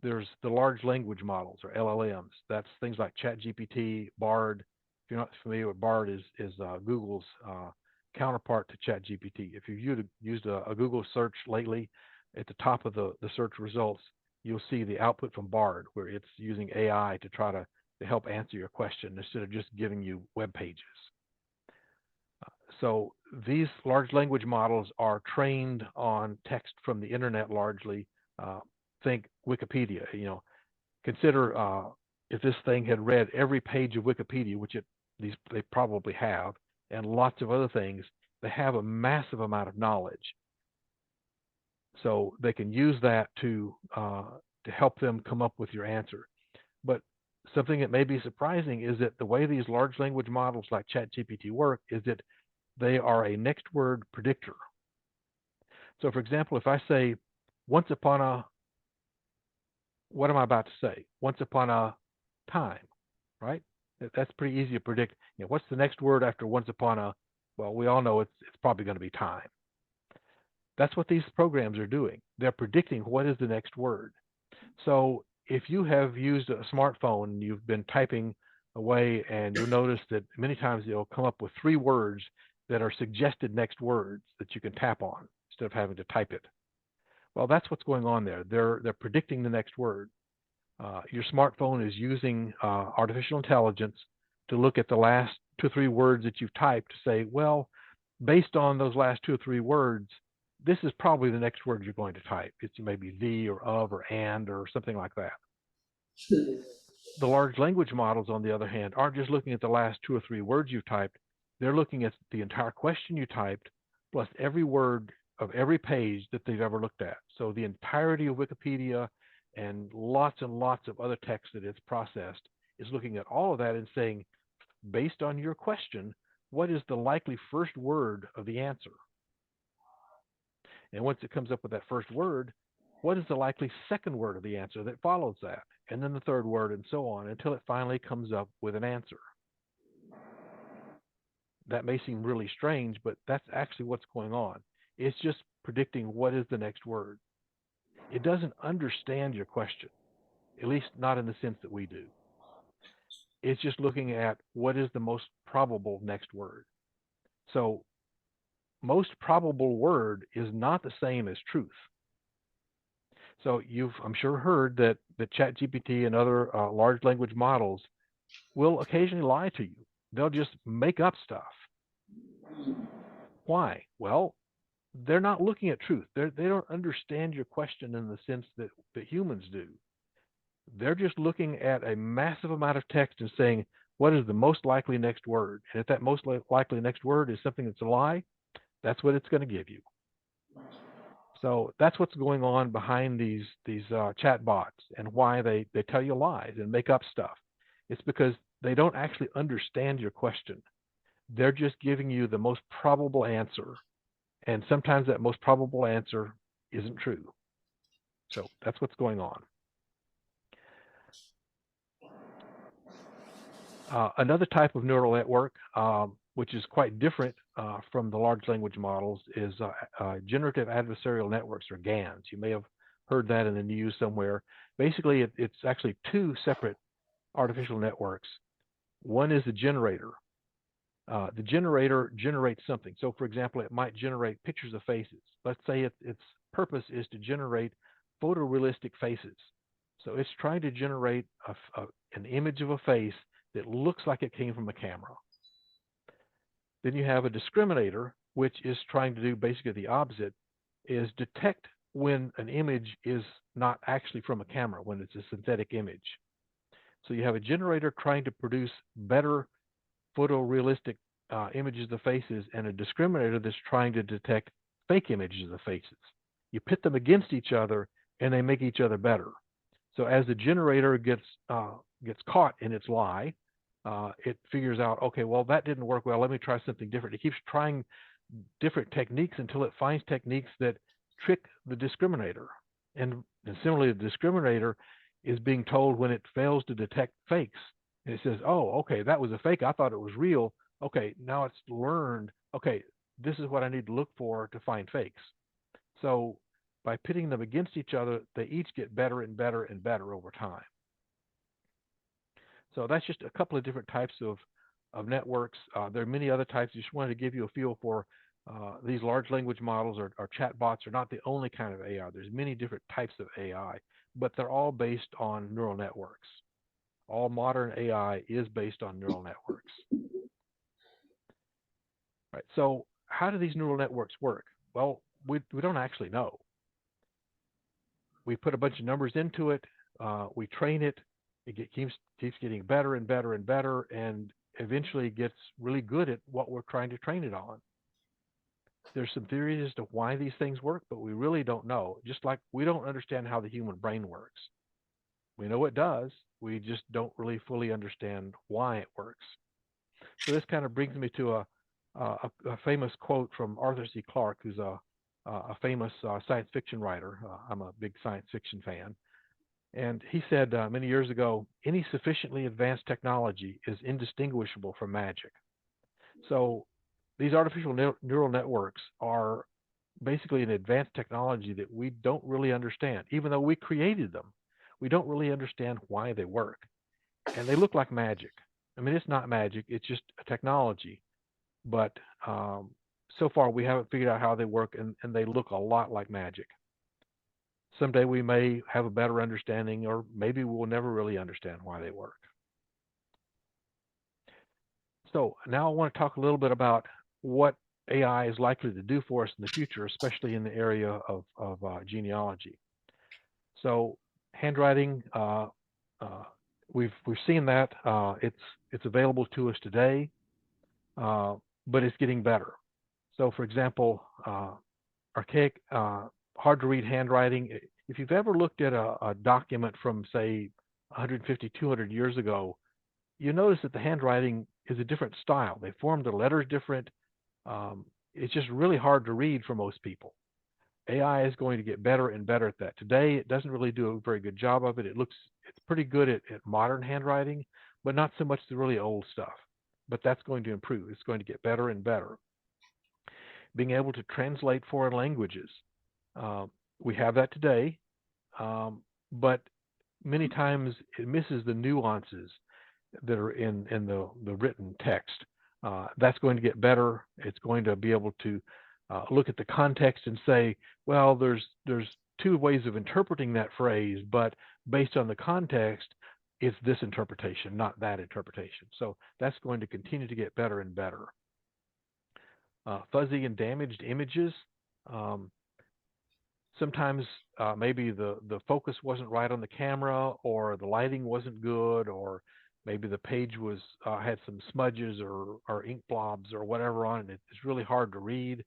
there's the large language models, or LLMs. That's things like ChatGPT, Bard. If you're not familiar with Bard, is Google's counterpart to ChatGPT. If you've used a Google search lately, at the top of the search results, you'll see the output from Bard, where it's using AI to try to help answer your question instead of just giving you web pages. So these large language models are trained on text from the internet largely. Think Wikipedia. Consider if this thing had read every page of Wikipedia, which they probably have, and lots of other things. They have a massive amount of knowledge. So they can use that to help them come up with your answer. But something that may be surprising is that the way these large language models like ChatGPT work is that they are a next word predictor. So for example, if I say, once upon a, what am I about to say? Once upon a time, right? That's pretty easy to predict. What's the next word after once upon a? Well, we all know it's probably going to be time. That's what these programs are doing. They're predicting what is the next word. So if you have used a smartphone and you've been typing away, and you'll notice that many times it'll come up with 3 words that are suggested next words that you can tap on instead of having to type it. Well, that's what's going on there. They're predicting the next word. Your smartphone is using artificial intelligence to look at the last 2 or 3 words that you've typed to say, well, based on those last 2 or 3 words, this is probably the next word you're going to type. It's maybe the or of or and or something like that. The large language models, on the other hand, aren't just looking at the last 2 or 3 words you typed. They're looking at the entire question you typed, plus every word of every page that they've ever looked at. So the entirety of Wikipedia and lots of other text that it's processed is looking at all of that and saying, based on your question, what is the likely first word of the answer? And once it comes up with that first word, what is the likely second word of the answer that follows that? And then the third word, and so on, until it finally comes up with an answer. That may seem really strange, but that's actually what's going on. It's just predicting what is the next word. It doesn't understand your question, at least not in the sense that we do. It's just looking at what is the most probable next word. So most probable word is not the same as truth. So you've, I'm sure, heard that ChatGPT and other large language models will occasionally lie to you. They'll just make up stuff. Why? Well, they're not looking at truth. They don't understand your question in the sense that humans do. They're just looking at a massive amount of text and saying, what is the most likely next word? And if that most likely next word is something that's a lie, that's what it's going to give you. So that's what's going on behind these chat bots and why they tell you lies and make up stuff. It's because they don't actually understand your question. They're just giving you the most probable answer. And sometimes that most probable answer isn't true. So that's what's going on. Another type of neural network, which is quite different from the large language models, is generative adversarial networks, or GANs. You may have heard that in the news somewhere. Basically, it's actually 2 separate artificial networks. One is the generator. The generator generates something. So, for example, it might generate pictures of faces. Let's say its purpose is to generate photorealistic faces. So it's trying to generate an image of a face that looks like it came from a camera. Then you have a discriminator, which is trying to do basically the opposite, is detect when an image is not actually from a camera, when it's a synthetic image. So you have a generator trying to produce better photorealistic images of faces, and a discriminator that's trying to detect fake images of faces. You pit them against each other, and they make each other better. So as the generator gets caught in its lie, it figures out, okay, well, that didn't work well. Let me try something different. It keeps trying different techniques until it finds techniques that trick the discriminator. And similarly, the discriminator is being told when it fails to detect fakes. And it says, oh, okay, that was a fake. I thought it was real. Okay, now it's learned, okay, this is what I need to look for to find fakes. So by pitting them against each other, they each get better and better and better over time. So that's just a couple of different types of networks. There are many other types. Just wanted to give you a feel for these large language models or chat bots are not the only kind of AI. There's many different types of AI, but they're all based on neural networks. All modern AI is based on neural networks. Right. So how do these neural networks work? Well, we don't actually know. We put a bunch of numbers into it. We train it. It keeps getting better and better and better, and eventually gets really good at what we're trying to train it on. There's some theories as to why these things work, but we really don't know. Just like we don't understand how the human brain works. We know it does. We just don't really fully understand why it works. So this kind of brings me to a famous quote from Arthur C. Clarke, who's a famous science fiction writer. I'm a big science fiction fan. And he said many years ago, any sufficiently advanced technology is indistinguishable from magic. So these artificial neural networks are basically an advanced technology that we don't really understand. Even though we created them, we don't really understand why they work. And they look like magic. I mean, it's not magic, it's just a technology. But so far, we haven't figured out how they work, and they look a lot like magic. Someday we may have a better understanding, or maybe we'll never really understand why they work. So now I want to talk a little bit about what AI is likely to do for us in the future, especially in the area of genealogy. So handwriting we've seen that. It's available to us today, but it's getting better. So, for example, archaic, hard to read handwriting. If you've ever looked at a document from, say, 150, 200 years ago, you notice that the handwriting is a different style. They form the letters different. It's just really hard to read for most people. AI is going to get better and better at that. Today, it doesn't really do a very good job of it. It's pretty good at modern handwriting, but not so much the really old stuff. But that's going to improve. It's going to get better and better. Being able to translate foreign languages. We have that today, but many times it misses the nuances that are in the written text. That's going to get better. It's going to be able to look at the context and say, well, there's two ways of interpreting that phrase, but based on the context, it's this interpretation, not that interpretation. So that's going to continue to get better and better. Fuzzy and damaged images. Sometimes maybe the focus wasn't right on the camera, or the lighting wasn't good, or maybe the page was had some smudges or ink blobs or whatever on it. It's really hard to read.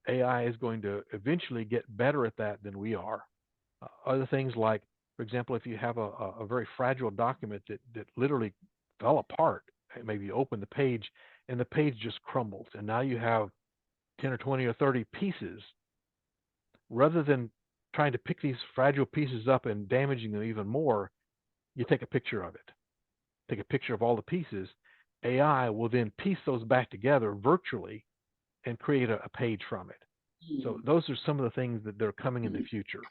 AI is going to eventually get better at that than we are. Other things like, for example, if you have a very fragile document that literally fell apart, maybe you open the page and the page just crumbles, and now you have 10 or 20 or 30 pieces. Rather than trying to pick these fragile pieces up and damaging them even more, you take a picture of it. Take a picture of all the pieces. AI will then piece those back together virtually and create a page from it. So those are some of the things that are coming in the future.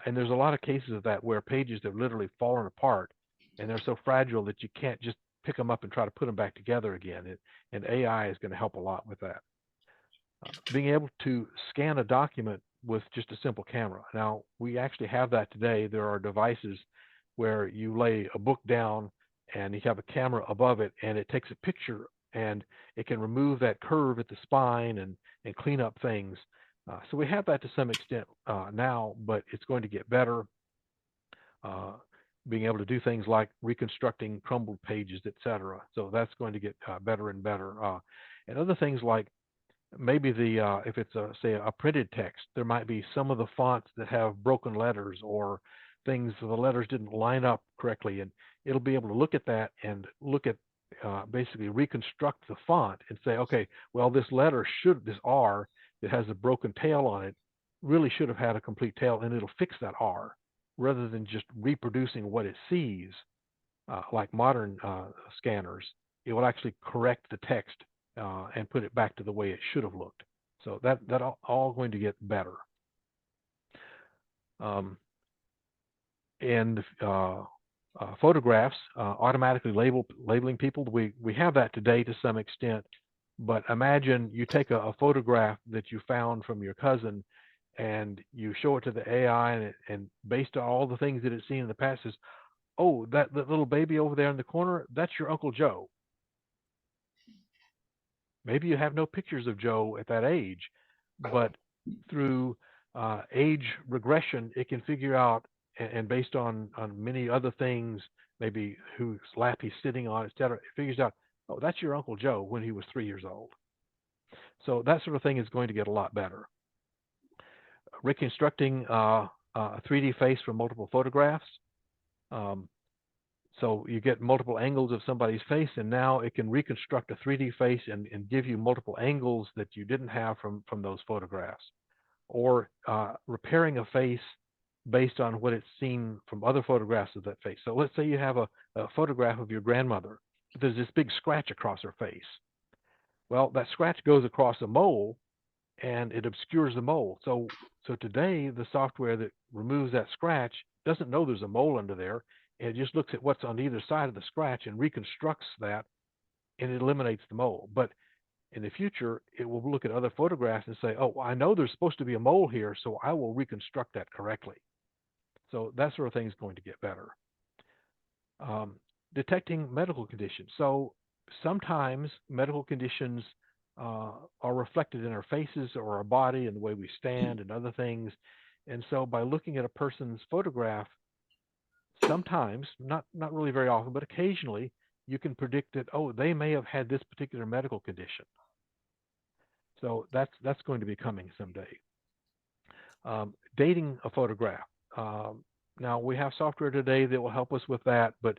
And there's a lot of cases of that where pages have literally fallen apart, and they're so fragile that you can't just pick them up and try to put them back together again. And AI is going to help a lot with that. Being able to scan a document with just a simple camera. Now, we actually have that today. There are devices where you lay a book down and you have a camera above it, and it takes a picture, and it can remove that curve at the spine and clean up things. So we have that to some extent now, but it's going to get better. Being able to do things like reconstructing crumbled pages, etc. So that's going to get better and better. And other things like maybe if it's say a printed text, there might be some of the fonts that have broken letters, or things the letters didn't line up correctly, and it'll be able to look at that and look at basically reconstruct the font and say, okay, well, this R that has a broken tail on it really should have had a complete tail, and it'll fix that R rather than just reproducing what it sees like modern scanners. It will actually correct the text and put it back to the way it should have looked. So that all going to get better. And photographs, automatically labeling people. We have that today to some extent, but imagine you take a photograph that you found from your cousin and you show it to the AI, and based on all the things that it's seen in the past, says, oh, that little baby over there in the corner, that's your Uncle Joe. Maybe you have no pictures of Joe at that age, but through age regression, it can figure out, and based on many other things, maybe whose lap he's sitting on, etc., it figures out, oh, that's your Uncle Joe when he was 3 years old. So that sort of thing is going to get a lot better. Reconstructing a 3D face from multiple photographs. So you get multiple angles of somebody's face, and now it can reconstruct a 3D face and give you multiple angles that you didn't have from those photographs. Or repairing a face based on what it's seen from other photographs of that face. So let's say you have a photograph of your grandmother. There's this big scratch across her face. Well, that scratch goes across a mole, and it obscures the mole. So today, the software that removes that scratch doesn't know there's a mole under there. It just looks at what's on either side of the scratch and reconstructs that, and it eliminates the mole. But in the future, it will look at other photographs and say, oh, I know there's supposed to be a mole here, so I will reconstruct that correctly. So that sort of thing is going to get better. Detecting medical conditions. So sometimes medical conditions are reflected in our faces or our body and the way we stand and other things. And so by looking at a person's photograph, sometimes, not really very often, but occasionally, you can predict that, oh, they may have had this particular medical condition. So that's going to be coming someday. Dating a photograph. Now we have software today that will help us with that, but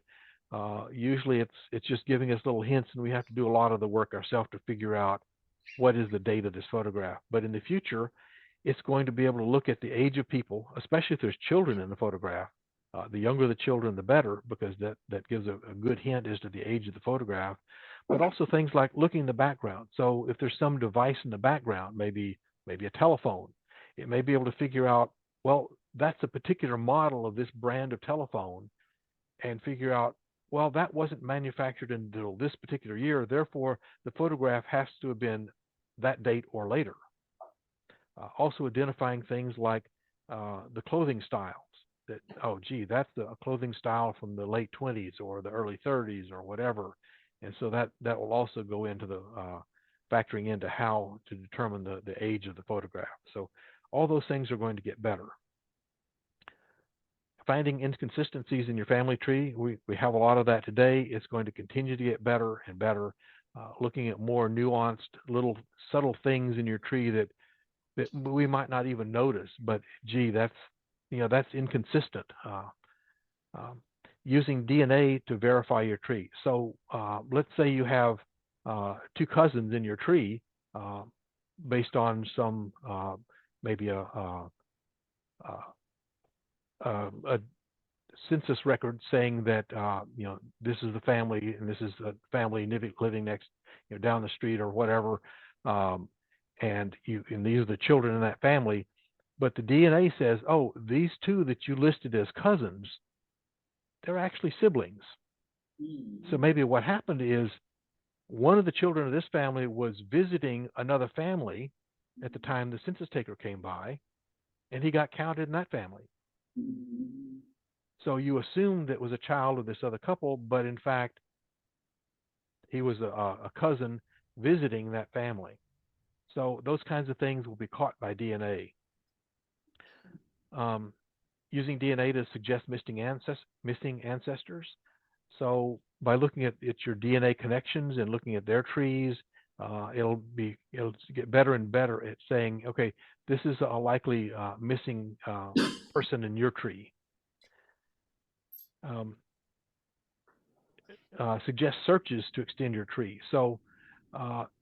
usually it's just giving us little hints, and we have to do a lot of the work ourselves to figure out what is the date of this photograph. But in the future, it's going to be able to look at the age of people, especially if there's children in the photograph. The younger the children, the better, because that gives a good hint as to the age of the photograph. But also things like looking in the background. So if there's some device in the background, maybe a telephone, it may be able to figure out, well, that's a particular model of this brand of telephone, and figure out, well, that wasn't manufactured until this particular year, therefore the photograph has to have been that date or later. Also identifying things like the clothing styles, that, oh gee, that's a clothing style from the late 20s or the early 30s or whatever, and so that will also go into the factoring into how to determine the age of the photograph. So all those things are going to get better. Finding inconsistencies in your family tree, we have a lot of that today. It's going to continue to get better and better. Looking at more nuanced, little subtle things in your tree that we might not even notice, but gee, that's inconsistent. Using DNA to verify your tree. So let's say you have two cousins in your tree, based on some maybe a census record saying that this is the family and this is a family living next, down the street or whatever, and these are the children in that family, but the DNA says, oh, these two that you listed as cousins, they're actually siblings. So maybe what happened is one of the children of this family was visiting another family at the time the census taker came by, and he got counted in that family. So you assumed it was a child of this other couple, but in fact, he was a cousin visiting that family. So those kinds of things will be caught by DNA. Using DNA to suggest missing ancestors. So by looking at your DNA connections and looking at their trees, it'll get better and better at saying, okay, this is a likely missing person in your tree. Suggest searches to extend your tree. So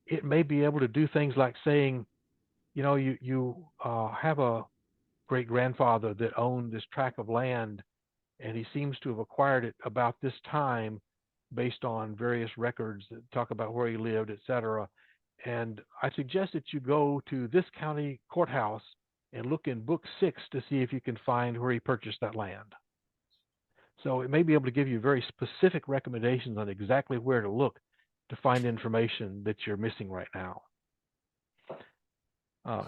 it may be able to do things like saying, you have a great grandfather that owned this tract of land, and he seems to have acquired it about this time based on various records that talk about where he lived, etc. And I suggest that you go to this county courthouse and look in book 6 to see if you can find where he purchased that land. So it may be able to give you very specific recommendations on exactly where to look to find information that you're missing right now.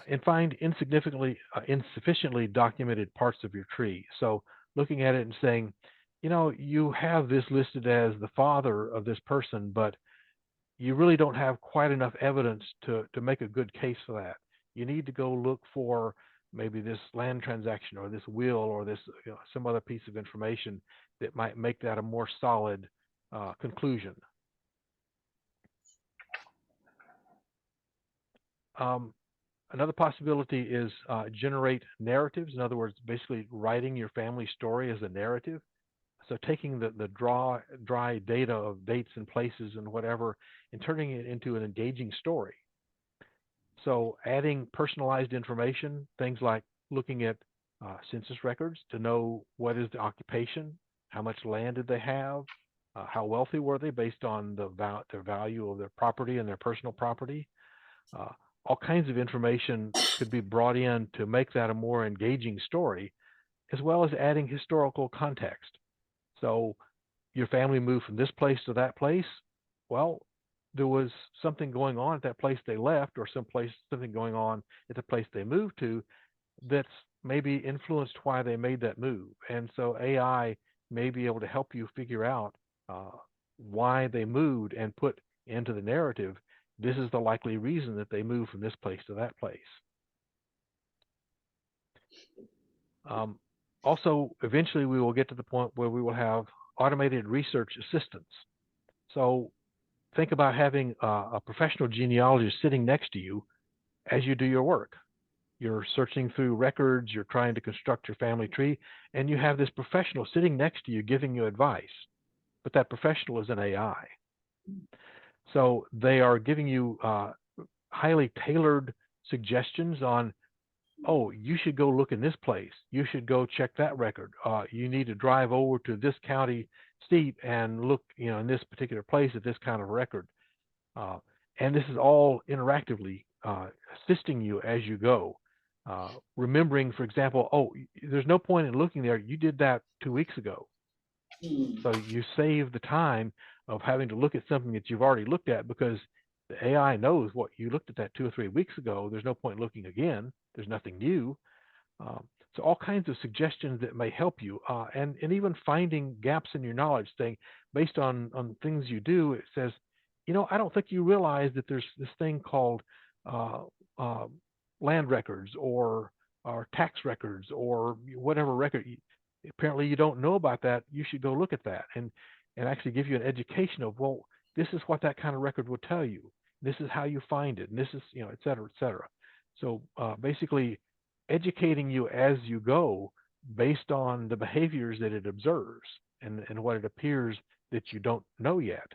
And find insufficiently documented parts of your tree. So looking at it and saying, you have this listed as the father of this person, but you really don't have quite enough evidence to make a good case for that. You need to go look for maybe this land transaction or this will or this some other piece of information that might make that a more solid conclusion. Another possibility is generate narratives. In other words, basically writing your family story as a narrative. So taking the dry data of dates and places and whatever and turning it into an engaging story. So adding personalized information, things like looking at census records to know what is the occupation, how much land did they have, how wealthy were they based on their value of their property and their personal property. All kinds of information could be brought in to make that a more engaging story, as well as adding historical context. So your family moved from this place to that place. Well, there was something going on at that place they left, or something going on at the place they moved to that's maybe influenced why they made that move. And so AI may be able to help you figure out why they moved and put into the narrative, this is the likely reason that they moved from this place to that place. Also, eventually we will get to the point where we will have automated research assistants. So think about having a professional genealogist sitting next to you as you do your work. You're searching through records, you're trying to construct your family tree, and you have this professional sitting next to you giving you advice. But that professional is an AI. So they are giving you highly tailored suggestions on, oh, you should go look in this place. You should go check that record. You need to drive over to this county seat and look, in this particular place at this kind of record. And this is all interactively assisting you as you go. Remembering, for example, oh, there's no point in looking there. You did that 2 weeks ago. So you save the time of having to look at something that you've already looked at because the AI knows what you looked at that 2 or 3 weeks ago. There's no point looking again. There's nothing new. So all kinds of suggestions that may help you, and even finding gaps in your knowledge, saying based on things you do, it says, I don't think you realize that there's this thing called land records or tax records or whatever record. Apparently you don't know about that. You should go look at that and actually give you an education of, well, this is what that kind of record will tell you. This is how you find it. And this is, et cetera, et cetera. So basically educating you as you go based on the behaviors that it observes and what it appears that you don't know yet.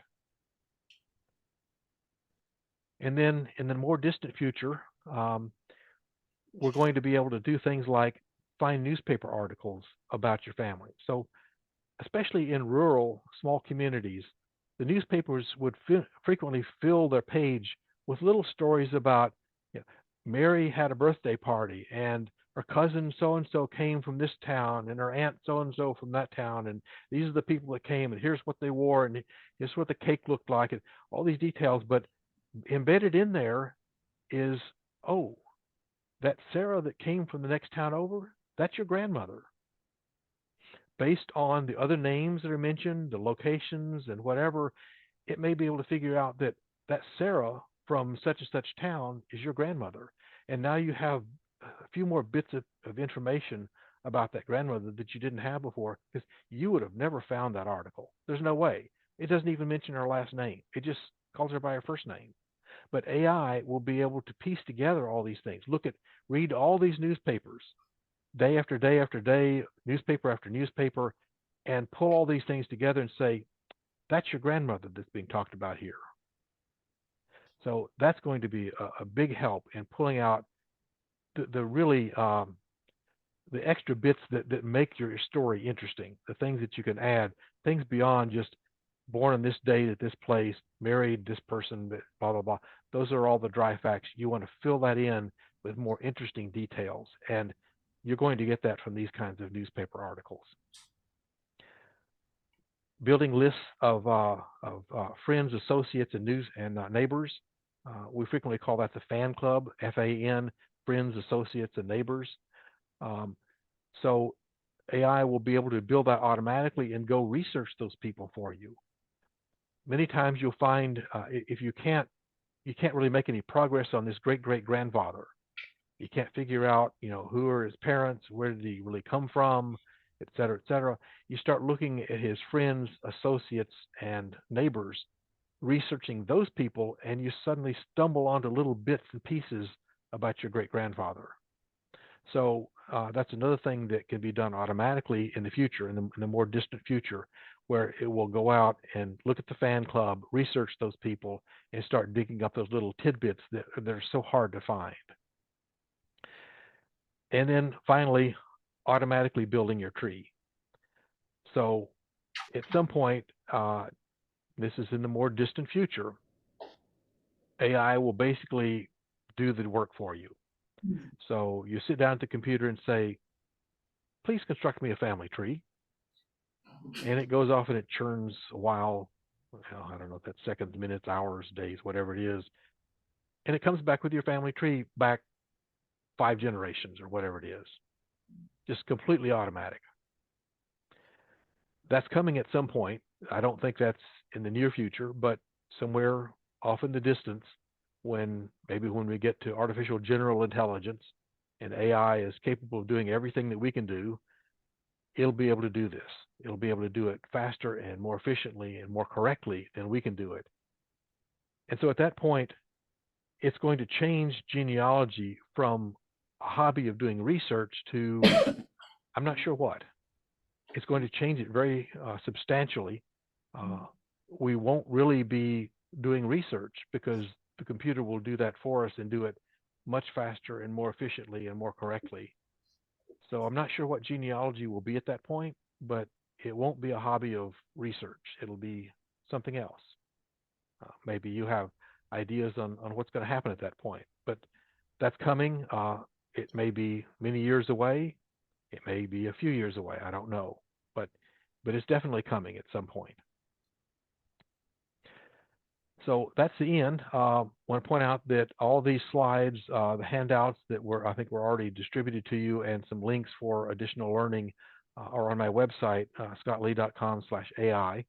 And then in the more distant future, we're going to be able to do things like find newspaper articles about your family. So especially in rural small communities, the newspapers would frequently fill their page with little stories about, Mary had a birthday party and her cousin so-and-so came from this town and her aunt so-and-so from that town. And these are the people that came and here's what they wore and here's what the cake looked like and all these details. But embedded in there is, oh, that Sarah that came from the next town over, that's your grandmother. Based on the other names that are mentioned, the locations and whatever, it may be able to figure out that Sarah from such and such town is your grandmother. And now you have a few more bits of information about that grandmother that you didn't have before, because you would have never found that article. There's no way. It doesn't even mention her last name. It just calls her by her first name. But AI will be able to piece together all these things. Read all these newspapers, day after day after day, newspaper after newspaper, and pull all these things together and say, that's your grandmother that's being talked about here. So that's going to be a big help in pulling out the really the extra bits that make your story interesting, the things that you can add, things beyond just born on this date at this place, married this person, blah, blah, blah. Those are all the dry facts. You want to fill that in with more interesting details. And you're going to get that from these kinds of newspaper articles. Building lists of friends, associates, and neighbors. We frequently call that the fan club, FAN, friends, associates, and neighbors. So AI will be able to build that automatically and go research those people for you. Many times you'll find if you can't really make any progress on this great-great-grandfather. You can't figure out, who are his parents, where did he really come from, et cetera, et cetera. You start looking at his friends, associates, and neighbors, researching those people, and you suddenly stumble onto little bits and pieces about your great-grandfather. So that's another thing that can be done automatically in the future, in the more distant future, where it will go out and look at the fan club, research those people, and start digging up those little tidbits that are so hard to find. And then finally, automatically building your tree. So at some point, this is in the more distant future, AI will basically do the work for you. So you sit down at the computer and say, please construct me a family tree. And it goes off and it churns a while, I don't know if that's seconds, minutes, hours, days, whatever it is. And it comes back with your family tree back 5 generations or whatever it is. Just completely automatic. That's coming at some point. I don't think that's in the near future, but somewhere off in the distance, when we get to artificial general intelligence and AI is capable of doing everything that we can do, it'll be able to do this. It'll be able to do it faster and more efficiently and more correctly than we can do it. And so at that point, it's going to change genealogy from a hobby of doing research to I'm not sure what. It's going to change it very substantially. We won't really be doing research because the computer will do that for us and do it much faster and more efficiently and more correctly. So I'm not sure what genealogy will be at that point, but it won't be a hobby of research. It'll be something else. Maybe you have ideas on what's going to happen at that point, but that's coming. It may be many years away. It may be a few years away. I don't know, but it's definitely coming at some point. So that's the end. I want to point out that all these slides, the handouts that I think were already distributed to you, and some links for additional learning are on my website, scottlee.com/AI.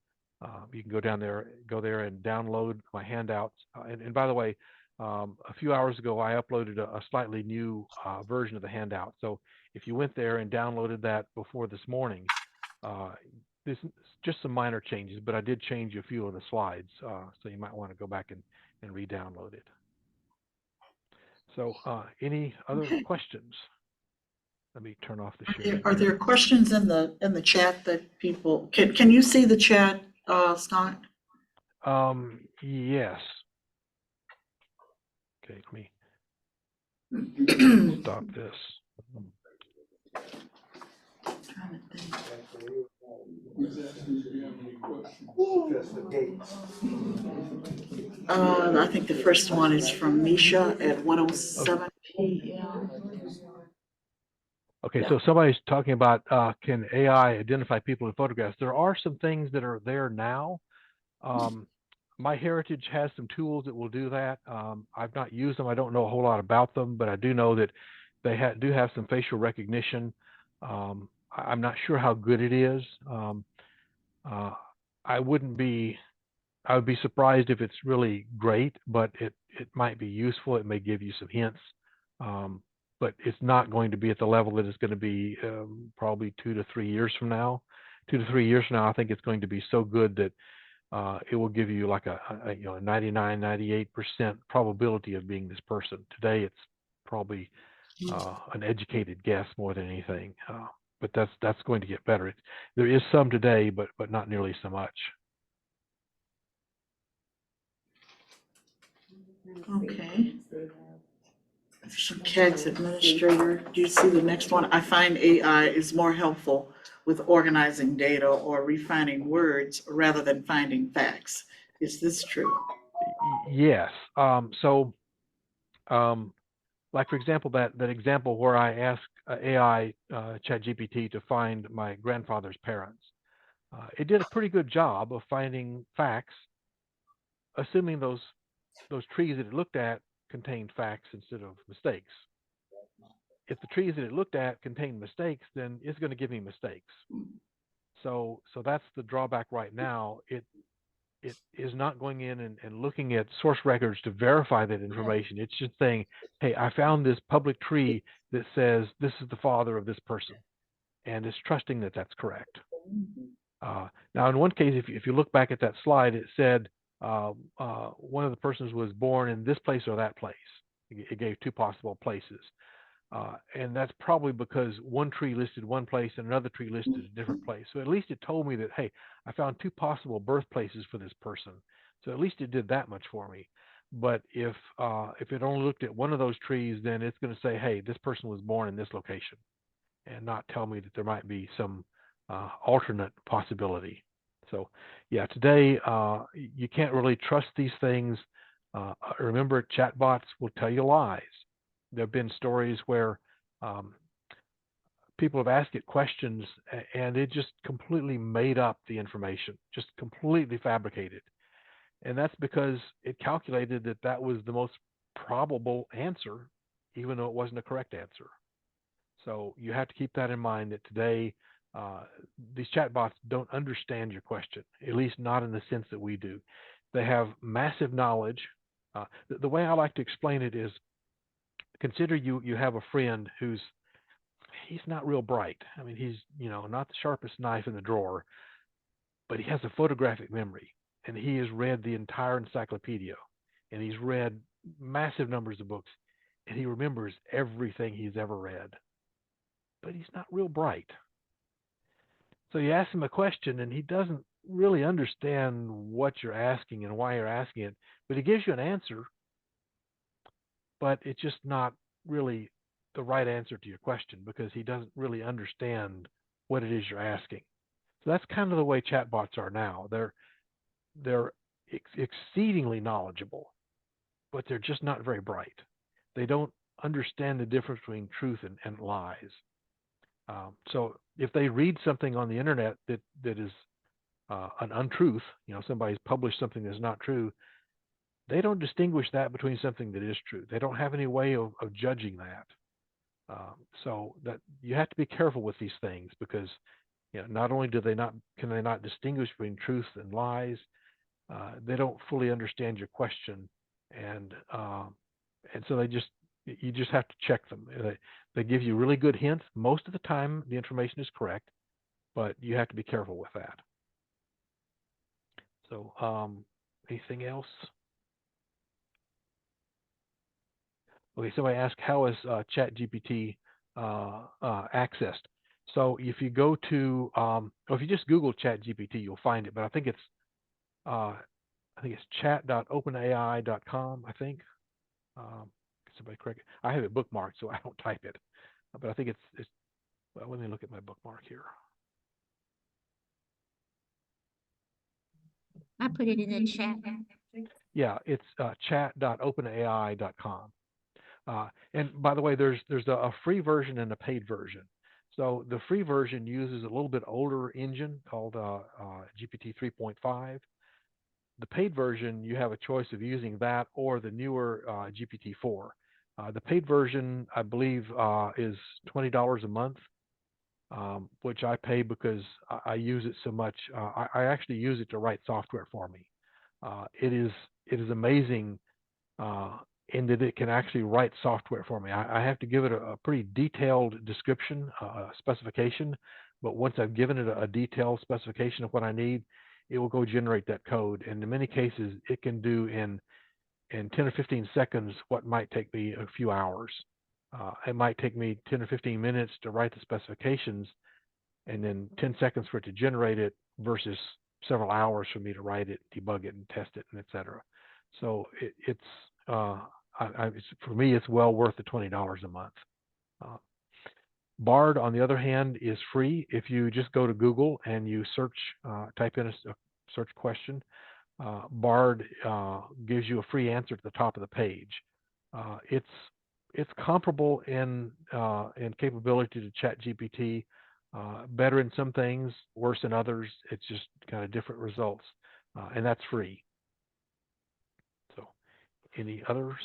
You can go there and download my handouts. And by the way, a few hours ago, I uploaded a slightly new version of the handout. So if you went there and downloaded that before this morning, this is just some minor changes, but I did change a few of the slides, so you might want to go back and re-download it. So any other questions? Let me turn off the share. Are there questions in the chat that people can you see the chat, Scott? Yes. Okay, let me stop this. I think the first one is from Misha at 1:07 p.m. Okay, Yeah. so somebody's talking about can AI identify people in photographs? There are some things that are there now. MyHeritage has some tools that will do that. I've not used them. I don't know a whole lot about them, but I do know that they do have some facial recognition. I'm not sure how good it is. I would be surprised if it's really great, but it might be useful. It may give you some hints, but it's not going to be at the level that it's going to be probably 2 to 3 years from now. 2 to 3 years from now, I think it's going to be so good that it will give you like a 99, 98% probability of being this person. Today, it's probably an educated guess more than anything, but that's going to get better. There is some today, but not nearly so much. Okay. Efficient CAAGS administrator. Do you see the next one? I find AI is more helpful with organizing data or refining words rather than finding facts. Is this true? Yes. Like for example, that example where I asked AI ChatGPT to find my grandfather's parents, it did a pretty good job of finding facts, assuming those trees that it looked at contained facts instead of mistakes. If the trees that it looked at contained mistakes, then it's going to give me mistakes. So that's the drawback right now. It is not going in and looking at source records to verify that information. It's just saying, hey, I found this public tree that says this is the father of this person, and it's trusting that that's correct. Now, in one case, if you look back at that slide, it said one of the persons was born in this place or that place. It gave 2 possible places. And that's probably because one tree listed one place and another tree listed a different place. So at least it told me that, hey, I found 2 possible birthplaces for this person. So at least it did that much for me. But if it only looked at one of those trees, then it's going to say, hey, this person was born in this location, and not tell me that there might be some alternate possibility. So yeah, today you can't really trust these things. Remember, chatbots will tell you lies. There have been stories where people have asked it questions and it just completely made up the information, just completely fabricated. And that's because it calculated that that was the most probable answer, even though it wasn't a correct answer. So you have to keep that in mind, that today these chatbots don't understand your question, at least not in the sense that we do. They have massive knowledge. The way I like to explain it is, consider you have a friend he's not real bright. I mean, he's, not the sharpest knife in the drawer, but he has a photographic memory, and he has read the entire encyclopedia, and he's read massive numbers of books, and he remembers everything he's ever read, but he's not real bright. So you ask him a question, and he doesn't really understand what you're asking and why you're asking it, but he gives you an answer, but it's just not really the right answer to your question because he doesn't really understand what it is you're asking. So that's kind of the way chatbots are now. They're exceedingly knowledgeable, but they're just not very bright. They don't understand the difference between truth and lies. So if they read something on the internet that is an untruth, somebody's published something that's not true, they don't distinguish that between something that is true. They don't have any way of judging that. So that you have to be careful with these things because not only can they not distinguish between truth and lies, they don't fully understand your question, and so you just have to check them. They give you really good hints. Most of the time, the information is correct, but you have to be careful with that. So, anything else? Okay, somebody asked, how is ChatGPT accessed? So if you go to, if you just Google ChatGPT, you'll find it. But I think it's chat.openai.com. I think. Somebody correct it. I have it bookmarked, so I don't type it. But I think it's. Well, let me look at my bookmark here. I put it in the chat. Yeah, it's chat.openai.com. And by the way, there's a free version and a paid version. So the free version uses a little bit older engine called GPT 3.5. The paid version, you have a choice of using that or the newer GPT 4. The paid version, I believe, is $20 a month, which I pay because I use it so much. I actually use it to write software for me. It is amazing in that it can actually write software for me. I have to give it a pretty detailed description, specification, but once I've given it a detailed specification of what I need, it will go generate that code. And in many cases, it can do in 10 or 15 seconds what might take me a few hours. It might take me 10 or 15 minutes to write the specifications and then 10 seconds for it to generate it versus several hours for me to write it, debug it, and test it, and et cetera. So it's for me, it's well worth the $20 a month. Bard, on the other hand, is free. If you just go to Google and you search, type in a search question, Bard gives you a free answer at the top of the page. It's comparable in capability to ChatGPT, better in some things, worse in others. It's just kind of different results, and that's free. So, any others?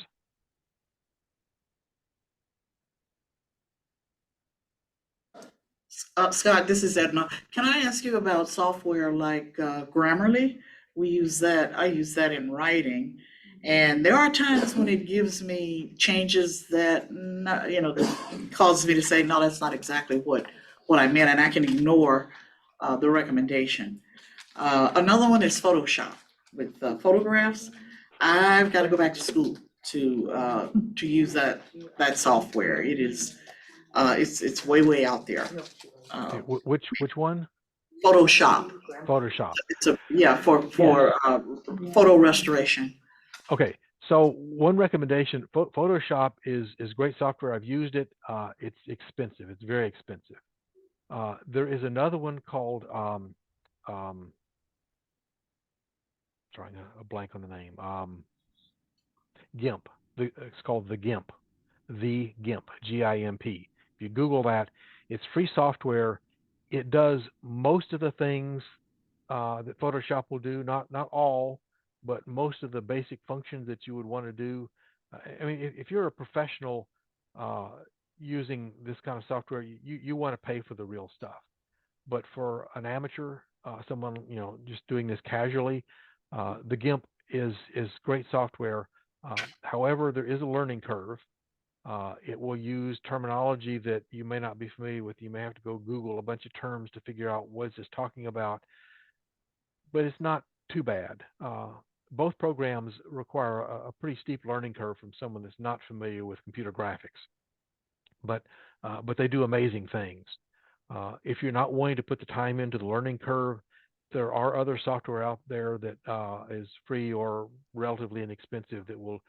Scott, this is Edna. Can I ask you about software like Grammarly? We use that. I use that in writing, and there are times when it gives me changes that that causes me to say, no, that's not exactly what I meant, and I can ignore the recommendation. Another one is Photoshop with photographs. I've got to go back to school to use that software. It is it's way out there. Okay, which one? Photoshop. Photoshop. It's for photo restoration. Okay, so one recommendation: Photoshop is great software. I've used it. It's expensive. It's very expensive. There is another one called drawing a blank on the name. GIMP. It's called the GIMP. The GIMP. GIMP. If you Google that, it's free software. It does most of the things that Photoshop will do. Not all, but most of the basic functions that you would want to do. I mean, if you're a professional using this kind of software, you want to pay for the real stuff. But for an amateur, someone just doing this casually, the GIMP is great software. However, there is a learning curve, It will use terminology that you may not be familiar with. You may have to go Google a bunch of terms to figure out what it's talking about, but it's not too bad. Both programs require a pretty steep learning curve from someone that's not familiar with computer graphics, but they do amazing things. If you're not wanting to put the time into the learning curve, there are other software out there that is free or relatively inexpensive that will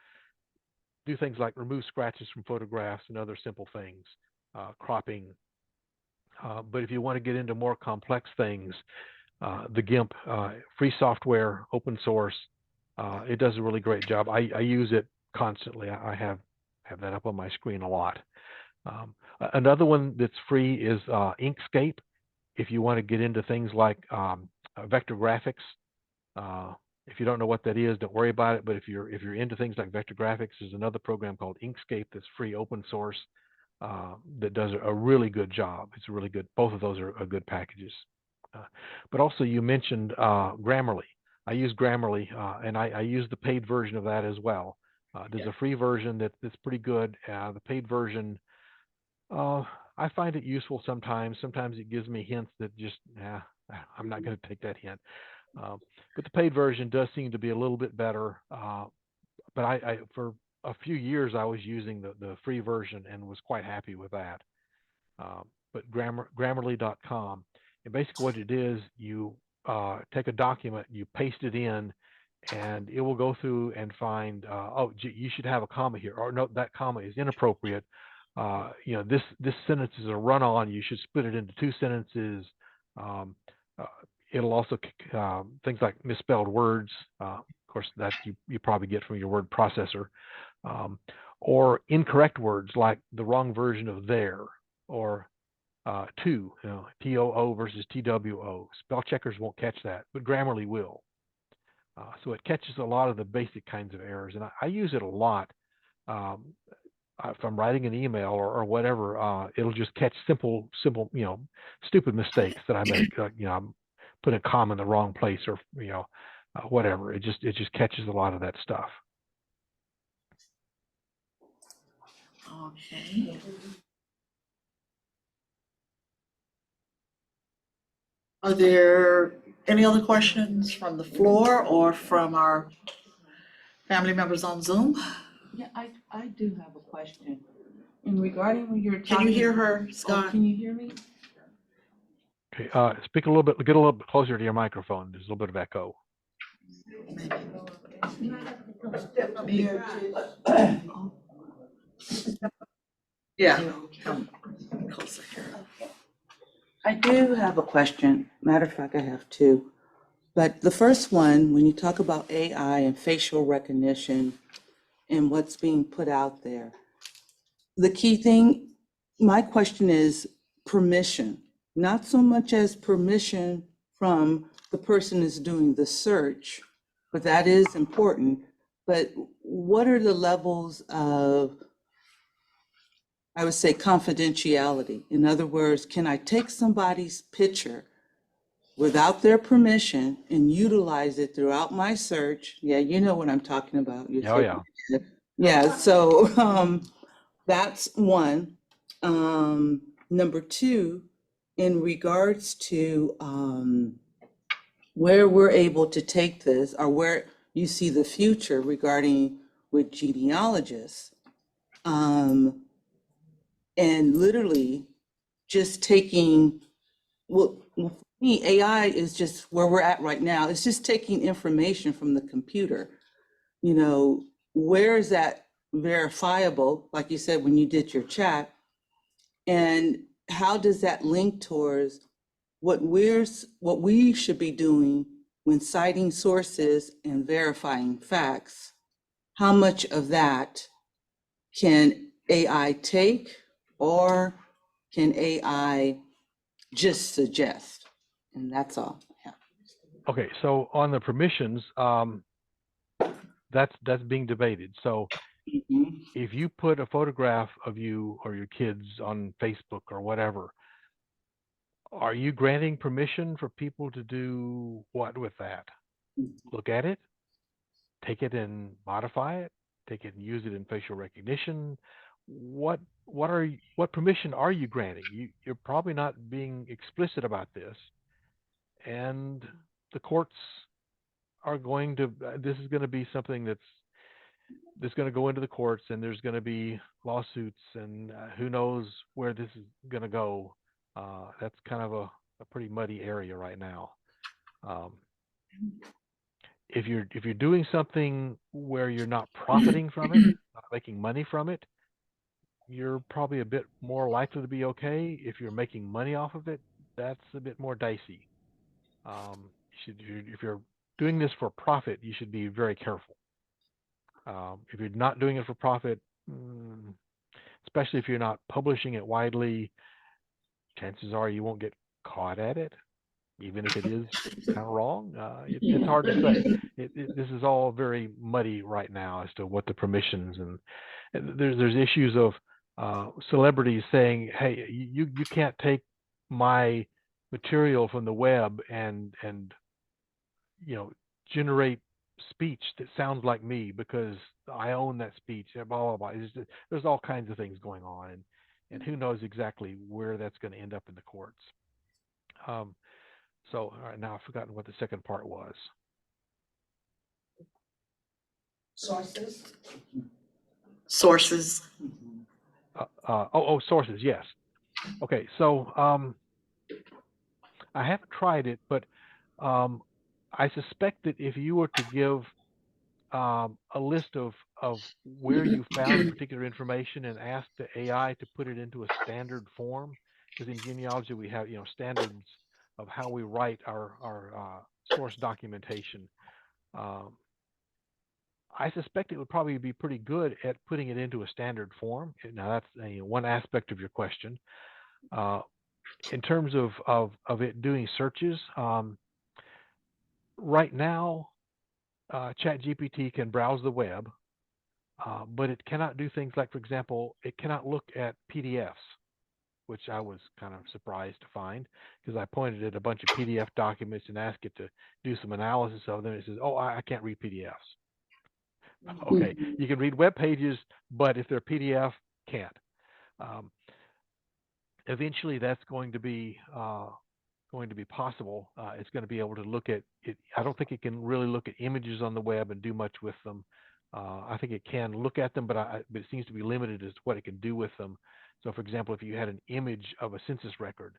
do things like remove scratches from photographs and other simple things, cropping. But if you want to get into more complex things, the GIMP, free software, open source, it does a really great job. I use it constantly. I have that up on my screen a lot. Another one that's free is Inkscape. If you want to get into things like vector graphics, if you don't know what that is, don't worry about it. But if you're into things like vector graphics, there's another program called Inkscape that's free, open source, that does a really good job. It's a really good. Both of those are good packages. But also, you mentioned Grammarly. I use Grammarly, and I use the paid version of that as well. There's a free version that's pretty good. The paid version, I find it useful sometimes. Sometimes it gives me hints that just, I'm not going to take that hint. But the paid version does seem to be a little bit better. But I for a few years, I was using the free version and was quite happy with that. But Grammarly.com, and basically what it is, you take a document, you paste it in, and it will go through and find, oh, you should have a comma here, or no, that comma is inappropriate. This sentence is a run-on. You should split it into two sentences. It'll also things like misspelled words. Of course, that you probably get from your word processor, or incorrect words like the wrong version of there, or to, TOO versus TWO. Spell checkers won't catch that, but Grammarly will. So it catches a lot of the basic kinds of errors, and I use it a lot. If I'm writing an email or whatever, it'll just catch simple, stupid mistakes that I make. I'm putting a comma in the wrong place, or whatever. It just catches a lot of that stuff. Okay. Are there any other questions from the floor or from our family members on Zoom? Yeah, I do have a question. In regarding when you're Can talking. you hear her, Oh, Scott? can you hear me? Okay, speak a little bit, get a little bit closer to your microphone. There's a little bit of echo. Yeah. Come closer here. I do have a question. Matter of fact, I have two. But the first one, when you talk about AI and facial recognition and what's being put out there, the key thing, my question is permission, not so much as permission from the person who's doing the search, but that is important. But what are the levels of, I would say, confidentiality? In other words, can I take somebody's picture without their permission and utilize it throughout my search? Yeah, you know what I'm talking about. Oh yeah. Yeah, so that's one. Number two, in regards to where we're able to take this, or where you see the future regarding with genealogists, and literally just taking, well, for me, AI is just where we're at right now. It's just taking information from the computer. Where is that verifiable, like you said when you did your chat, and how does that link towards what we should be doing when citing sources and verifying facts? How much of that can AI take, or can AI just suggest? And that's all. Yeah. Okay, so on the permissions, that's being debated. So Mhm. if you put a photograph of you or your kids on Facebook or whatever, are you granting permission for people to do what with that? Look at it, take it and modify it, take it and use it in facial recognition, what permission are you granting? You're probably not being explicit about this, and the courts are going to. This is going to be something that's going to go into the courts, and there's going to be lawsuits, and who knows where this is going to go. That's kind of a pretty muddy area right now. Um, if you're doing something where you're not profiting from it, not making money from it, you're probably a bit more likely to be okay. If you're making money off of it, that's a bit more dicey. If you're doing this for profit, you should be very careful. If you're not doing it for profit, especially if you're not publishing it widely, chances are you won't get caught at it, even if it is kind of wrong. It's hard to say. This is all very muddy right now as to what the permissions and there's issues of celebrities saying, "Hey, you can't take my material from the web and generate speech that sounds like me because I own that speech." Blah blah blah. There's all kinds of things going on, and who knows exactly where that's going to end up in the courts. So all right, now I've forgotten what the second part was. Sources? Sources. Sources, yes. Okay, so I haven't tried it, but I suspect that if you were to give a list of where you found particular information and ask the AI to put it into a standard form, because in genealogy we have standards of how we write our source documentation. I suspect it would probably be pretty good at putting it into a standard form. Now that's one aspect of your question. In terms of it doing searches, right now, ChatGPT can browse the web, but it cannot do things like, for example, it cannot look at PDFs, which I was kind of surprised to find because I pointed at a bunch of PDF documents and asked it to do some analysis of them. It says, "Oh, I can't read PDFs." Okay, you can read web pages, but if they're PDF, can't. Eventually, that's going to be possible. It's going to be able to look at it. I don't think it can really look at images on the web and do much with them. I think it can look at them, but it seems to be limited as to what it can do with them. So, for example, if you had an image of a census record,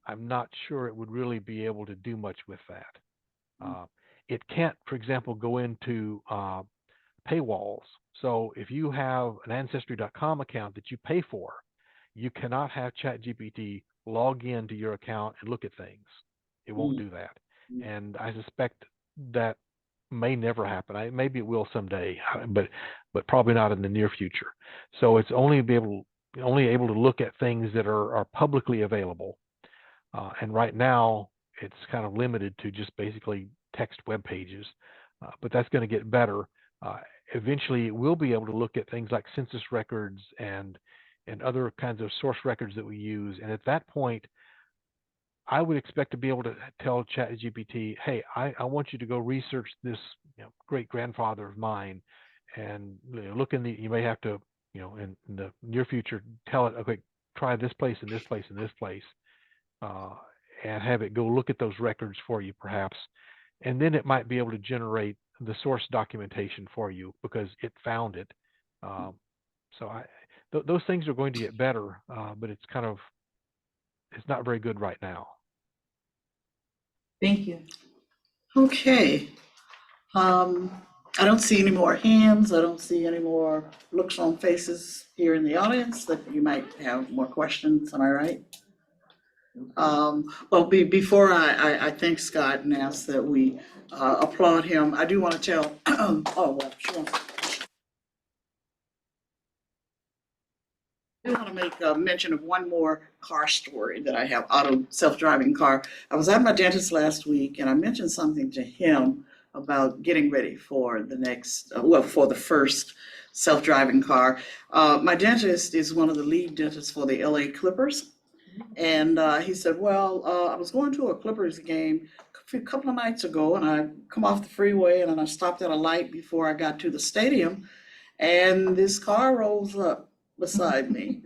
I'm not sure it would really be able to do much with that. It can't, for example, go into paywalls. So if you have an Ancestry.com account that you pay for, you cannot have ChatGPT log into your account and look at things. It won't do that. And I suspect that may never happen. Maybe it will someday, but probably not in the near future. So it's only able to look at things that are publicly available. And right now, it's kind of limited to just basically text web pages. But that's going to get better. Eventually, it will be able to look at things like census records and other kinds of source records that we use. And at that point, I would expect to be able to tell ChatGPT, "Hey, I want you to go research this great grandfather of mine, and look in the." You may have to, in the near future, tell it, "Okay, try this place and this place and this place," and have it go look at those records for you, perhaps, and then it might be able to generate the source documentation for you because it found it. So those things are going to get better, but it's not very good right now. Thank you. Okay. I don't see any more hands. I don't see any more looks on faces here in the audience that you might have more questions. Am I right? Well, before I thank Scott and ask that we applaud him, I do want to tell, oh, well, sure. I do want to make a mention of one more car story that I have, auto self-driving car. I was at my dentist last week and I mentioned something to him about getting ready for the next, for the first self-driving car. My dentist is one of the lead dentists for the LA Clippers. And he said, well, I was going to a Clippers game a couple of nights ago and I come off the freeway and then I stopped at a light before I got to the stadium and this car rolls up beside me.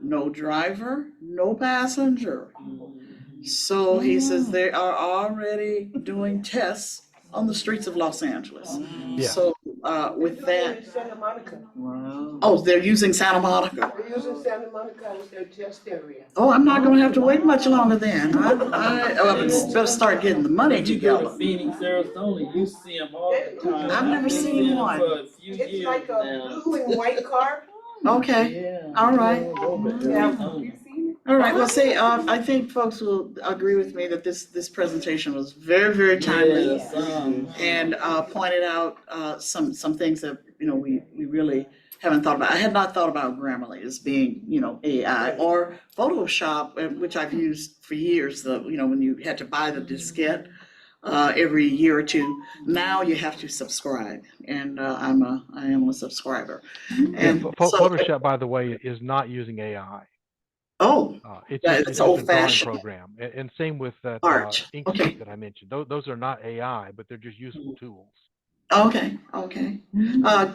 No driver, no passenger. So he says they are already doing tests on the streets of Los Angeles. Yeah. So with that, Santa Monica. oh, they're using Santa Monica. They're using Santa Monica as their test area. Oh, I'm not gonna have to wait much longer then. I better start getting the money You go to together. Phoenix, Arizona, you see them all the time. I've never I've been seen seeing 'em one. for a few It's years like a now. blue and white car. Okay, Yeah. all right. Yeah, you seen it? All right, well, see, I think folks will agree with me that this presentation was very, very timely. Yes, And pointed out some things that, we really haven't thought about. I had not thought about Grammarly as being, AI, or Photoshop, which I've used for years, when you had to buy the diskette every year or two. Now you have to subscribe, and I am a subscriber. Yeah, And so, Photoshop, by the way, is not using AI. oh, It's yeah, just, it's it's just a drawing old-fashioned program. And same with that art. Okay. Inkscape that I mentioned. Those are not AI, but they're just useful tools. Okay.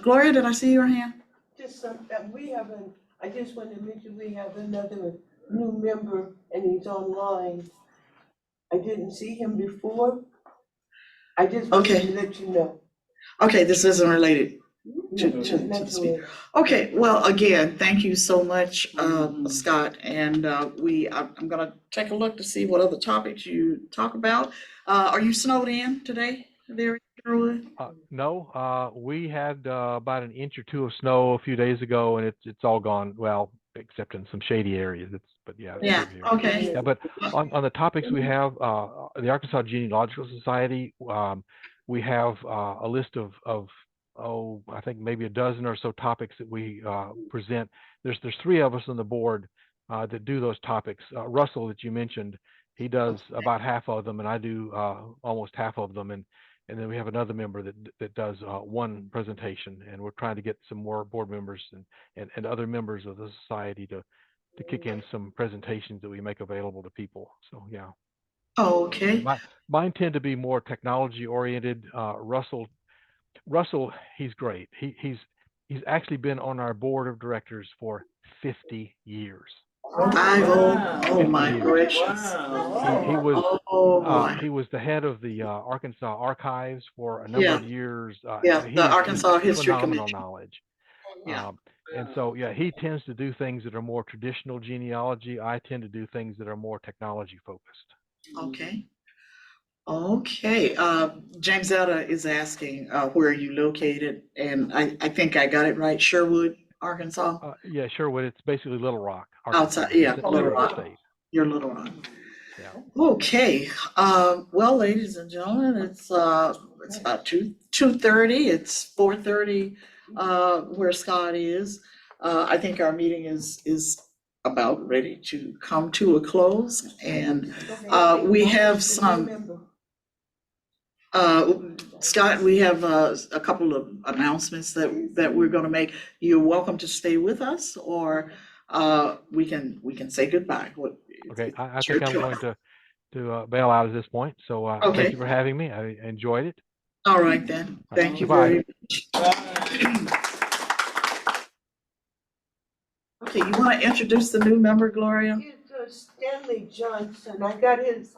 Gloria, did I see your hand? Just that I just want to mention we have another new member and he's online. I didn't see him before. I just wanted Okay. to let you know. Okay, this isn't related to the That's speech. all. Okay, well, again, thank you so much, Scott, and I'm gonna take a look to see what other topics you talk about. Are you snowed in today there in Sherwood? No, we had about an inch or two of snow a few days ago, and it's all gone. Well, except in some shady areas. But yeah, it's Yeah, good here. okay, Yeah, but on the topics we have, the Arkansas Genealogical Society, we have a list of I think maybe a dozen or so topics that we present. There's three of us on the board that do those topics. Russell, that you mentioned, he does about half of them, and I do almost half of them, and then we have another member that does one presentation, and we're trying to get some more board members and other members of the society to kick in some presentations that we make available to people. So yeah. okay, Mine tend to be more technology oriented. Russell, he's great. He's actually been on our board of directors for 50 years. oh my gracious. Wow. He was Oh, boy. he was the head of the Arkansas Archives for a number Yeah. of years. Yeah, He the has Arkansas History phenomenal Commission. knowledge. Yeah. And so, yeah, he tends to do things that are more traditional genealogy. I tend to do things that are more technology focused. Okay. James Etta is asking, where are you located? And I think I got it right, Sherwood, Arkansas? Yeah, Sherwood. It's basically Little Rock, Arkansas. Outside, yeah, Center Little of the Rock. state. You're Little Rock. Yeah. Okay, well, ladies and gentlemen, it's about 2:30, it's 4:30, where Scott is. I think our meeting is about ready to come to a close, and we have some, Scott, we have a couple of announcements that we're gonna make. You're welcome to stay with us, or we can say goodbye. Okay, I It's your think I'm choice. going to bail out at this point. So Okay. thank you for having me. I enjoyed it. All right then, thank you Goodbye. very much. Okay, you want to introduce the new member, Gloria? It's Stanley Johnson. I got his